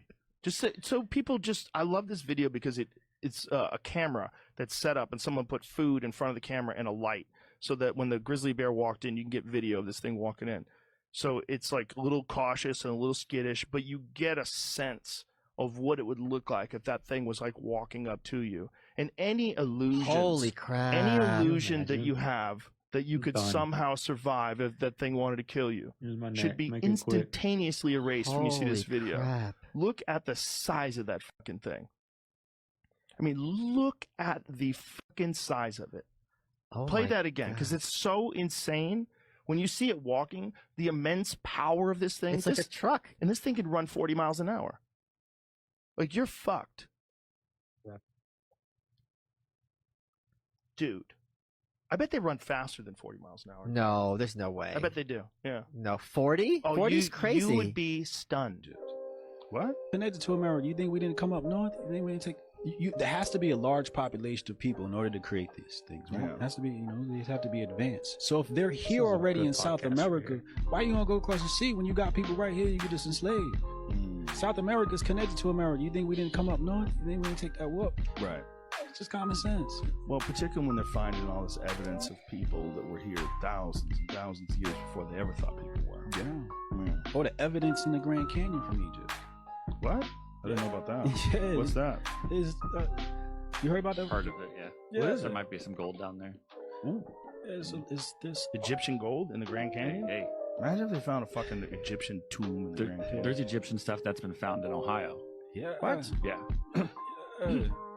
So people I love this video because it's a camera that's set up and someone put food in front of the camera and a light so that when the grizzly bear walked in, you can get video of this thing walking in. So it's like a little cautious and a little skittish, but you get a sense of what it would look like if that thing was like walking up to you. And any illusions, Holy crap. any illusion that you have that you could somehow survive if that thing wanted to kill you should be instantaneously erased when you see this video. Crap. Look at the size of that fucking thing. I mean, look at the fucking size of it. Play that again, because it's so insane. When you see it walking, the immense power of this thing. It's like a truck. And this thing can run 40 miles an hour. Like, you're fucked. Yeah. Dude. I bet they run faster than 40 miles an hour. No, there's no way. I bet they do. Yeah. No, 40? Oh, 40's crazy. You would be stunned. What? Connected to America. You think we didn't come up north? You think we didn't take... there has to be a large population of people in order to create these things. Right? Yeah. It has to be, they have to be advanced. So if they're here already in South America, why are you gonna go across the sea when you got people right here you can just enslave? South America is connected to America. You think we didn't come up north? You think we didn't take that whoop? Right. It's just common sense. Well, particularly when they're finding all this evidence of people that were here thousands and thousands of years before they ever thought people were. Yeah. Or the evidence in the Grand Canyon from Egypt. What? I didn't know about that. Yeah. What's that? You heard about that? Part of it, yeah. Yeah. There might be some gold down there. Ooh. Is this Egyptian gold in the Grand Canyon? Hey. Imagine if they found a fucking Egyptian tomb in the Grand Canyon. There's Egyptian stuff that's been found in Ohio. Yeah. What? Yeah.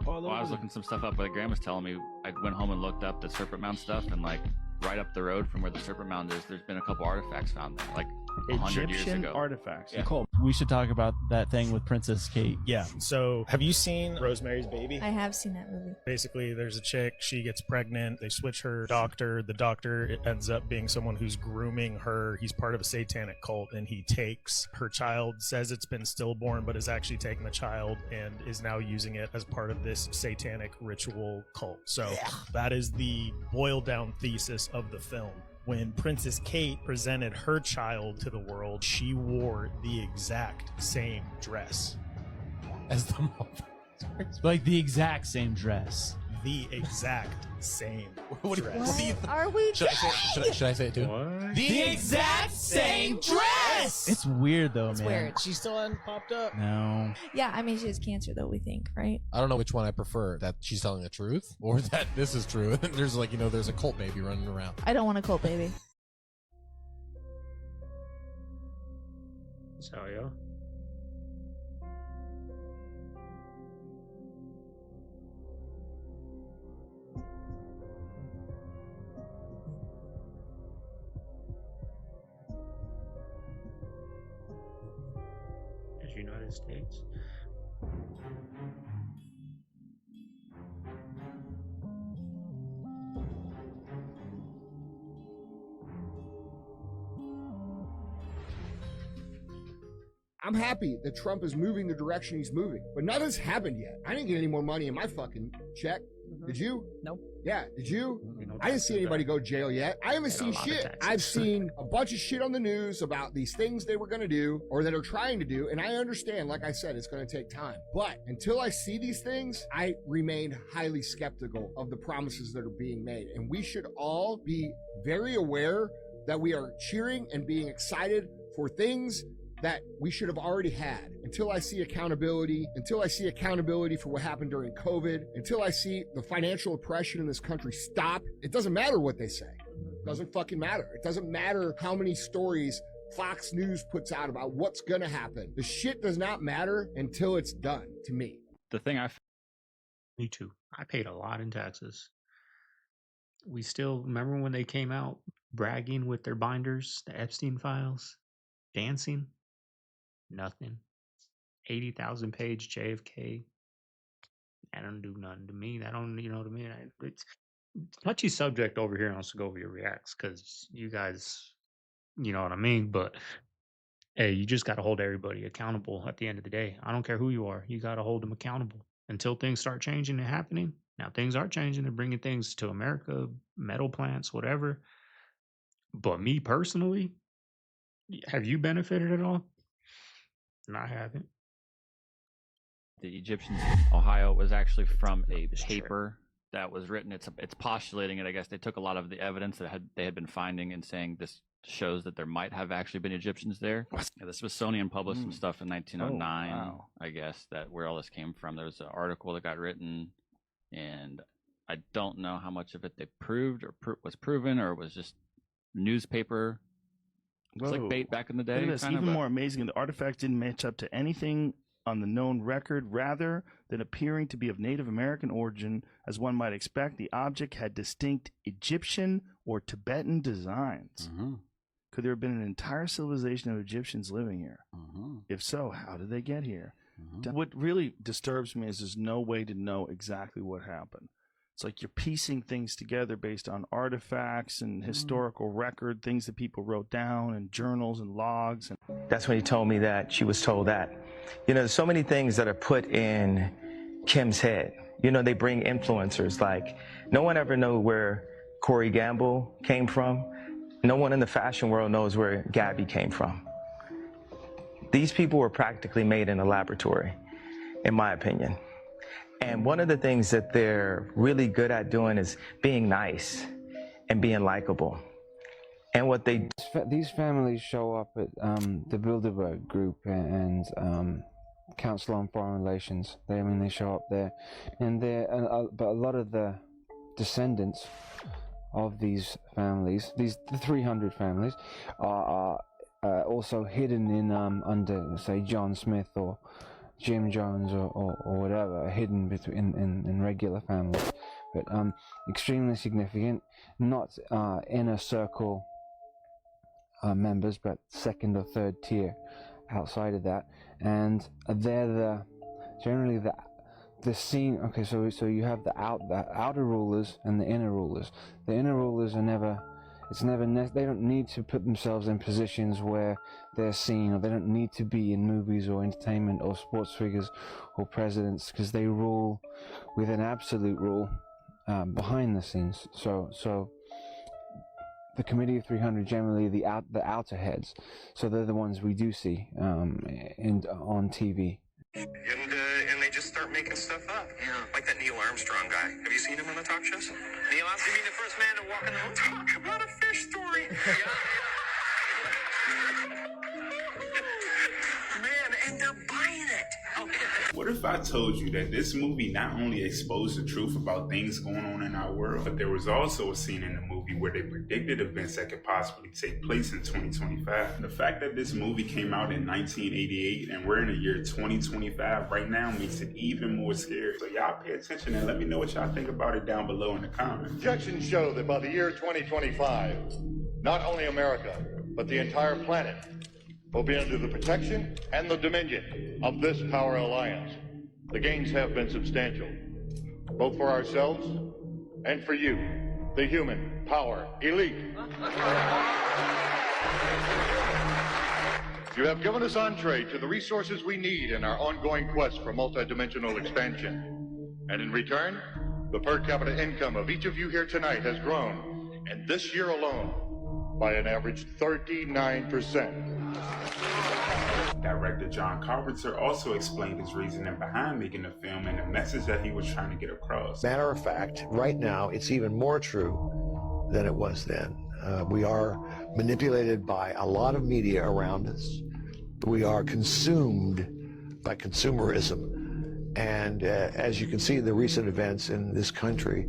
Well, I was looking some stuff up, but Graham was telling me, I went home and looked up the Serpent Mound stuff, and like right up the road from where the Serpent Mound is, there's been a couple artifacts found there, like 100 years Egyptian ago. artifacts. Yeah. Cool. We should talk about that thing with Princess Kate. Yeah. So have you seen Rosemary's Baby? I have seen that movie. Basically, there's a chick, she gets pregnant, they switch her doctor. The doctor ends up being someone who's grooming her. He's part of a satanic cult, and he takes her child, says it's been stillborn, but is actually taking the child and is now using it as part of this satanic ritual cult. So that is the boiled down thesis of the film. When Princess Kate presented her child to the world, she wore the exact same dress as the mother. Like the exact same dress. The exact same dress. What are we Should I say it too? What? The exact same dress! It's weird though, man. weird. She still hasn't popped up. No. Yeah, I mean, she has cancer though, we think, right? I don't know which one I prefer, that she's telling the truth or that this is true. There's like, there's a cult baby running around. I don't want a cult baby. So, yeah. United States. I'm happy that Trump is moving the direction he's moving, but none of this happened yet. I didn't get any more money in my fucking check. Did you? Nope. Yeah, did you? I didn't see anybody go to jail yet. I haven't seen shit. I've seen a bunch of shit on the news about these things they were going to do or that are trying to do, and I understand, like I said, it's going to take time. But until I see these things, I remain highly skeptical of the promises that are being made. And we should all be very aware that we are cheering and being excited for things that we should have already had. Until I see accountability for what happened during COVID, until I see the financial oppression in this country stop, it doesn't matter what they say. It doesn't fucking matter. It doesn't matter how many stories Fox News puts out about what's gonna happen. The shit does not matter until it's done, to me. The thing Me too. I paid a lot in taxes. We still remember when they came out bragging with their binders, the Epstein files, dancing? Nothing. 80,000 page JFK. That don't do nothing to me. That don't, to me, it's touchy subject over here on Segovia Reacts because you guys, you know what I mean? But hey, you just got to hold everybody accountable at the end of the day. I don't care who you are. You got to hold them accountable until things start changing and happening. Now, things are changing. They're bringing things to America, metal plants, whatever. But me personally, have you benefited at all? No, I haven't. The Egyptians, Ohio, was actually from a paper that was written. It's postulating it. I guess they took a lot of the evidence that they had been finding and saying this shows that there might have actually been Egyptians there. Yeah, the Smithsonian published some stuff in 1909. I guess that where all this came from. There was an article that got written, and I don't know how much of it they proved or was proven or was just newspaper. It's like bait back in the day. Even more amazing, the artifacts didn't match up to anything on the known record. Rather than appearing to be of Native American origin, as one might expect, the object had distinct Egyptian or Tibetan designs. Could there have been an entire civilization of Egyptians living here? If so, how did they get here? What really disturbs me is there's no way to know exactly what happened. It's like you're piecing things together based on artifacts and historical record, things that people wrote down, and journals and logs. And that's when he told me that she was told that. You know, there's so many things that are put in Kim's head. You know, they bring influencers. Like, no one ever knew where Corey Gamble came from. No one in the fashion world knows where Gabby came from. These people were practically made in a laboratory, in my opinion. And one of the things that they're really good at doing is being nice and being likable. And what they... These families show up at the Bilderberg group and Council on Foreign Relations. They show up there. And but a lot of the descendants of these families, the 300 families, are also hidden in under, say, John Smith or Jim Jones or whatever, hidden between in regular families, but extremely significant. Not inner circle members, but second or third tier outside of that, and they're generally the scene. Okay, so you have the outer rulers and the inner rulers. The inner rulers are never. They don't need to put themselves in positions where they're seen, or they don't need to be in movies or entertainment or sports figures or presidents, because they rule with an absolute rule behind the scenes. So the Committee of 300, generally the outer heads, so they're the ones we do see on TV. And they just start making stuff up. Yeah. Like that Neil Armstrong guy. Have you seen him on the talk shows? Neil Armstrong, you mean the first man to walk in the moon? Talk about a fish story. Man, and they're buying it. What if I told you that this movie not only exposed the truth about things going on in our world, but there was also a scene in the movie where they predicted events that could possibly take place in 2025. The fact that this movie came out in 1988 and we're in the year 2025 right now makes it even more scary. So y'all pay attention and let me know what y'all think about it down below in the comments. Projections show that by the year 2025, not only America, but the entire planet will be under the protection and the dominion of this power alliance. The gains have been substantial, both for ourselves and for you, the human power elite. You have given us entree to the resources we need in our ongoing quest for multidimensional expansion. And in return, the per capita income of each of you here tonight has grown, and this year alone, by an average 39%. Director John Carpenter also explained his reasoning behind making the film and the message that he was trying to get across. Matter of fact, right now, it's even more true than it was then. We are manipulated by a lot of media around us. We are consumed by consumerism. And as you can see, the recent events in this country,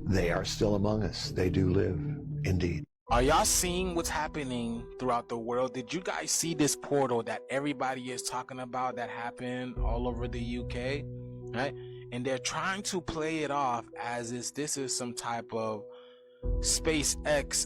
they are still among us. They do live, indeed. Are y'all seeing what's happening throughout the world? Did you guys see this portal that everybody is talking about that happened all over the UK? Right? And they're trying to play it off as if this is some type of SpaceX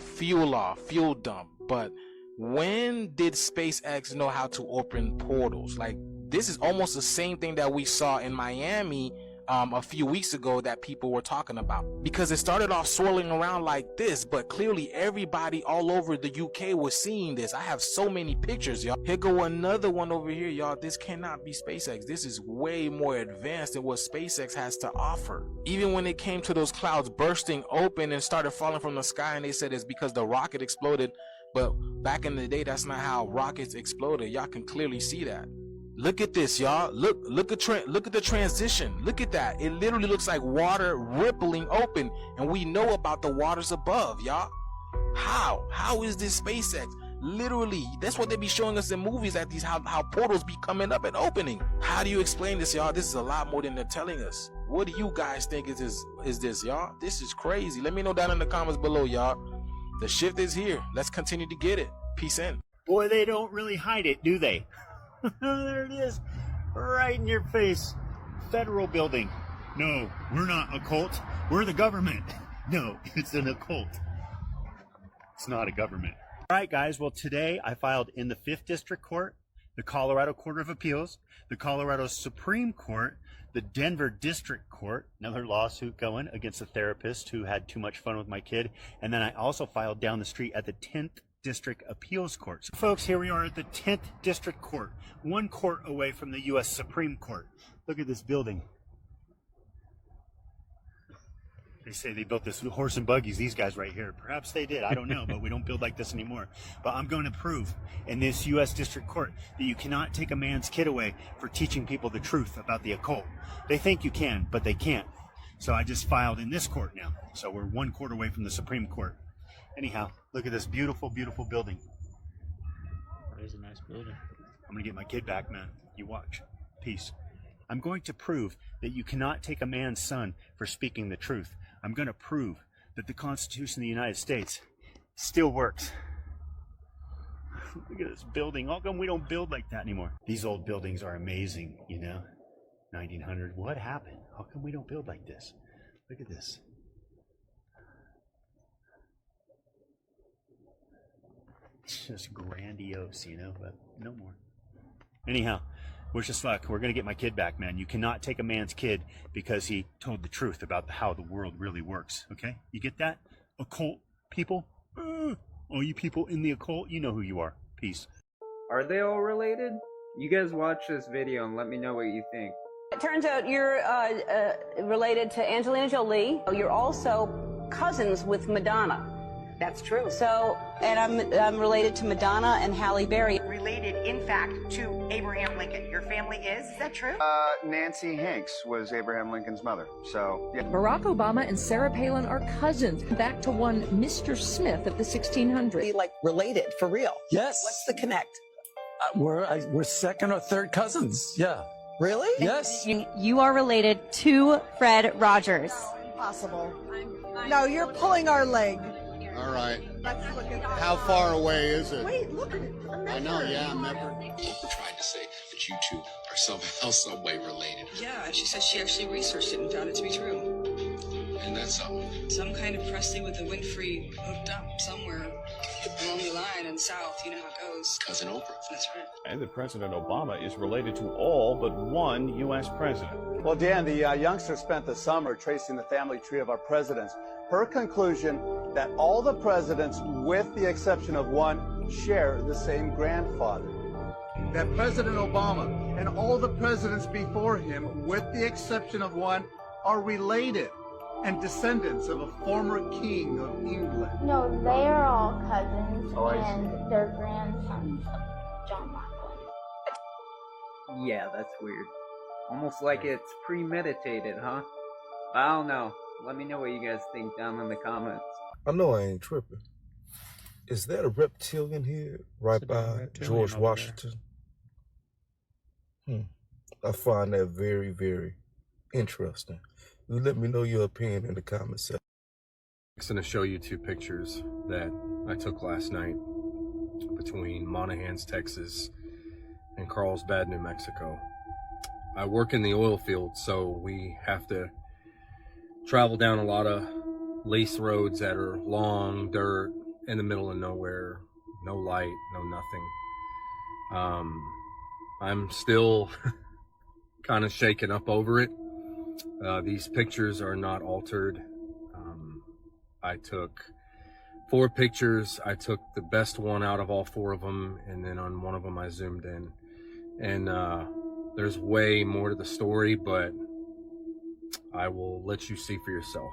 fuel dump. But when did SpaceX know how to open portals? Like, this is almost the same thing that we saw in Miami a few weeks ago that people were talking about, because it started off swirling around like this, but clearly everybody all over the UK was seeing this. I have so many pictures, y'all. Here go another one over here, y'all. This cannot be SpaceX. This is way more advanced than what SpaceX has to offer. Even when it came to those clouds bursting open and started falling from the sky, and they said it's because the rocket exploded, but back in the day, that's not how rockets exploded. Y'all can clearly see that. Look at this, y'all. Look at the transition. Look at that. It literally looks like water rippling open, and we know about the waters above, y'all. How is this SpaceX? Literally, that's what they be showing us in movies, at these how portals be coming up and opening. How do you explain this, y'all? This is a lot more than they're telling us. What do you guys think is this, y'all? This is crazy. Let me know down in the comments below, y'all. The shift is here. Let's continue to get it. Peace in. Boy, they don't really hide it, do they? There it is, right in your face. Federal building. No, we're not a cult. We're the government. No, it's an occult. It's not a government. All right, guys. Well, today I filed in the 5th District Court, the Colorado Court of Appeals, the Colorado Supreme Court, the Denver District Court, another lawsuit going against a therapist who had too much fun with my kid. And then I also filed down the street at the 10th District Appeals Court. So folks, here we are at the 10th District Court, one court away from the U.S. Supreme Court. Look at this building. They say they built this horse and buggies, these guys right here. Perhaps they did, I don't know, but we don't build like this anymore. But I'm going to prove in this U.S. District Court that you cannot take a man's kid away for teaching people the truth about the occult. They think you can, but they can't. So I just filed in this court now. So we're one court away from the Supreme Court. Anyhow, look at this beautiful, beautiful building. That is a nice building. I'm going to get my kid back, man. You watch. Peace. I'm going to prove that you cannot take a man's son for speaking the truth. I'm going to prove that the Constitution of the United States still works. Look at this building. How come we don't build like that anymore? These old buildings are amazing, you know? 1900. What happened? How come we don't build like this? Look at this. It's just grandiose, you know, but no more. Anyhow, wish us luck. We're going to get my kid back, man. You cannot take a man's kid because he told the truth about how the world really works, okay? You get that? Occult people? All you people in the occult, you know who you are. Peace. Are they all related? You guys watch this video and let me know what you think. It turns out you're related to Angelina Jolie. You're also cousins with Madonna. That's true. So, and I'm related to Madonna and Halle Berry. Related, in fact, to Abraham Lincoln. Your family is that true? Nancy Hanks was Abraham Lincoln's mother, so yeah. Barack Obama and Sarah Palin are cousins, back to one Mr. Smith of the 1600s. Like related, for real? Yes. What's the connect? We're second or third cousins, yeah. Really? Yes. You are related to Fred Rogers. Impossible. No, you're pulling our leg. All right. Let's look at How far away is it? Wait, look at it. I know, yeah, remember. Oprah tried to say that you two are somehow, some way related. Yeah, and she said she actually researched it and found it to be true. And that's something. Some kind of Presley with a Winfrey hooked up somewhere along the line in the South. You know how it goes. Cousin Oprah. That's right. And that President Obama is related to all but one U.S. president. Well, Dan, the youngster spent the summer tracing the family tree of our presidents. Her conclusion that all the presidents, with the exception of one, share the same grandfather. That President Obama and all the presidents before him, with the exception of one, are related and descendants of a former king of England. No, they are all cousins Oh, I and they're grandsons of John Locke. Yeah, that's weird. Almost like it's premeditated, huh? I don't know. Let me know what you guys think down in the comments. I know I ain't tripping. Is that a reptilian here, right by George Washington? I find that very, very interesting. You let me know your opinion in the comments section. I'm going to show you two pictures that I took last night between Monahans, Texas and Carlsbad, New Mexico. I work in the oil field, so we have to travel down a lot of lace roads that are long, dirt, in the middle of nowhere, no light, no nothing. I'm still kind of shaken up over it. These pictures are not altered. I took 4 pictures. I took the best one out of all 4 of them, and then on one of them I zoomed in. And there's way more to the story, but I will let you see for yourself.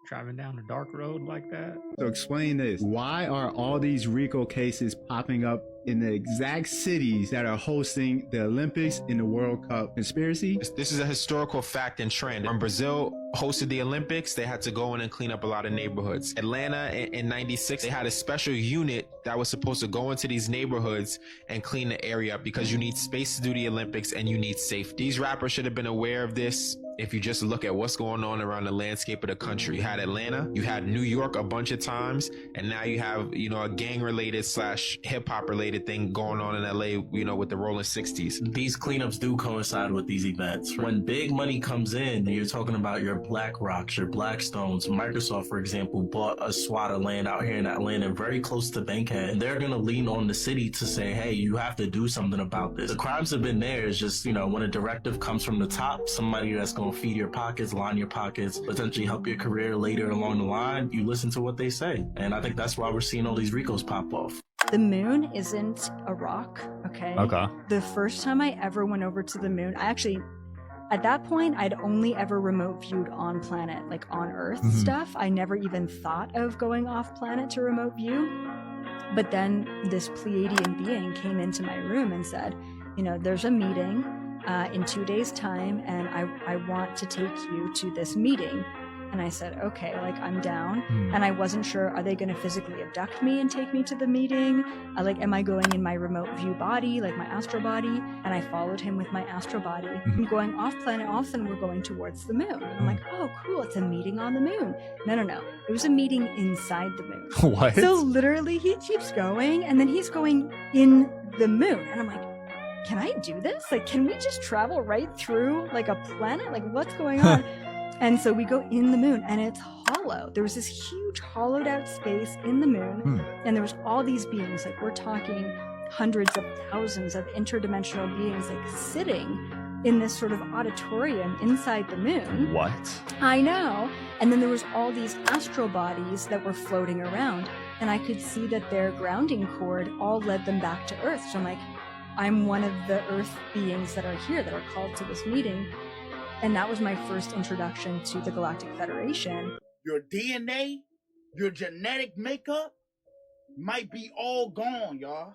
Driving down a dark road like that. So explain this. Why are all these RICO cases popping up in the exact cities that are hosting the Olympics and the World Cup? Conspiracy? This is a historical fact and trend. When Brazil hosted the Olympics, they had to go in and clean up a lot of neighborhoods. Atlanta in 96, they had a special unit that was supposed to go into these neighborhoods and clean the area up because you need space to do the Olympics and you need safety. These rappers should have been aware of this. If you just look at what's going on around the landscape of the country, you had Atlanta, you had New York a bunch of times, and now you have, a gang related / hip hop related related thing going on in LA, you know, with the rolling 60s. These cleanups do coincide with these events. When big money comes in, you're talking about your BlackRocks, your Blackstones. Microsoft, for example, bought a swat of land out here in Atlanta, very close to Bankhead, and they're going to lean on the city to say, hey, you have to do something about this. The crimes have been there. It's just, you know, when a directive comes from the top, somebody that's going to feed your pockets, line your pockets, potentially help your career later along the line, you listen to what they say. And I think that's why we're seeing all these RICOs pop off. The moon isn't a rock, okay? Okay. The first time I ever went over to the moon, at that point, I'd only ever remote viewed on planet, like on Earth stuff. I never even thought of going off planet to remote view. But then this Pleiadian being came into my room and said, you know, there's a meeting in 2 days' time, and I want to take you to this meeting. And I said, okay, like, I'm down. And I wasn't sure, are they going to physically abduct me and take me to the meeting? Like, am I going in my remote view body, like my astral body? And I followed him with my astral body. I'm going off planet, often we're going towards the moon. I'm like, oh, cool, it's a meeting on the moon. No. It was a meeting inside the moon. What? So literally, he keeps going, and then he's going in the moon. And I'm like, can I do this? Like, can we just travel right through, like, a planet? Like, what's going on? And so we go in the moon, and it's hollow. There was this huge hollowed out space in the moon, and there was all these beings, like, we're talking hundreds of thousands of interdimensional beings, like, sitting in this sort of auditorium inside the moon. What? I know. And then there was all these astral bodies that were floating around, and I could see that their grounding cord all led them back to Earth. So I'm like, I'm one of the Earth beings that are here, that are called to this meeting. And that was my first introduction to the Galactic Federation. Your DNA, your genetic makeup might be all gone, y'all.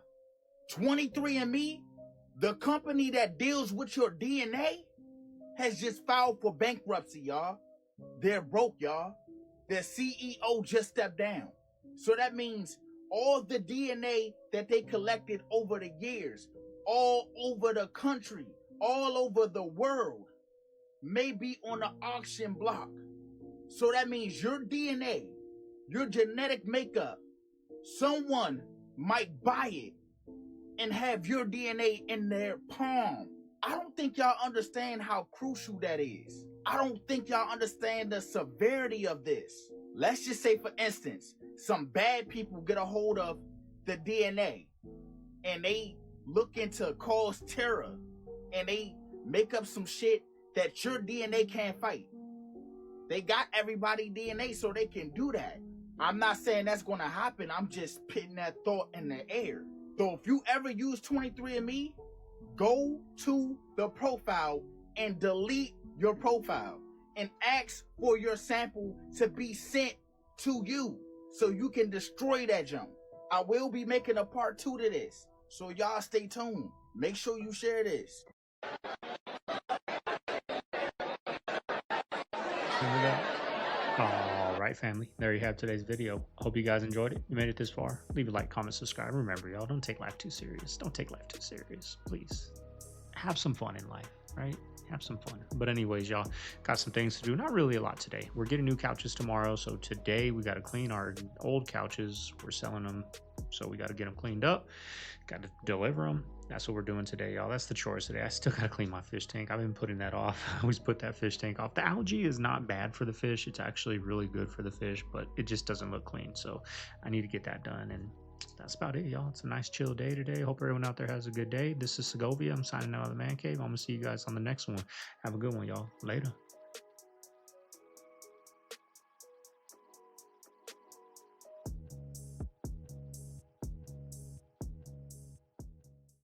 23andMe, the company that deals with your DNA, has just filed for bankruptcy, y'all. They're broke, y'all. Their CEO just stepped down. So that means all the DNA that they collected over the years, all over the country, all over the world, may be on the auction block. So that means your DNA, your genetic makeup, someone might buy it and have your DNA in their palm. I don't think y'all understand how crucial that is. I don't think y'all understand the severity of this. Let's just say, for instance, some bad people get a hold of the DNA and they look into cause terror and they make up some shit that your DNA can't fight. They got everybody's DNA so they can do that. I'm not saying that's going to happen. I'm just putting that thought in the air. So if you ever use 23andMe, go to the profile and delete your profile and ask for your sample to be sent to you so you can destroy that junk. I will be making a part 2 to this, so y'all stay tuned. Make sure you share this. All right, family, there you have today's video. Hope you guys enjoyed it. You made it this far. Leave a like, comment, subscribe. Remember, y'all, don't take life too serious. Don't take life too serious, please. Have some fun in life, right? Have some fun. But anyways, y'all, got some things to do. Not really a lot today. We're getting new couches tomorrow, so today we got to clean our old couches. We're selling them, so we got to get them cleaned up. Got to deliver them. That's what we're doing today, y'all. That's the chores today. I still got to clean my fish tank. I've been putting that off. I always put that fish tank off. The algae is not bad for the fish. It's actually really good for the fish, but it just doesn't look clean. So I need to get that done. And that's about it, y'all. It's a nice chill day today. Hope everyone out there has a good day. This is Segovia. I'm signing out of the man cave. I'm going to see you guys on the next one. Have a good one, y'all. Later.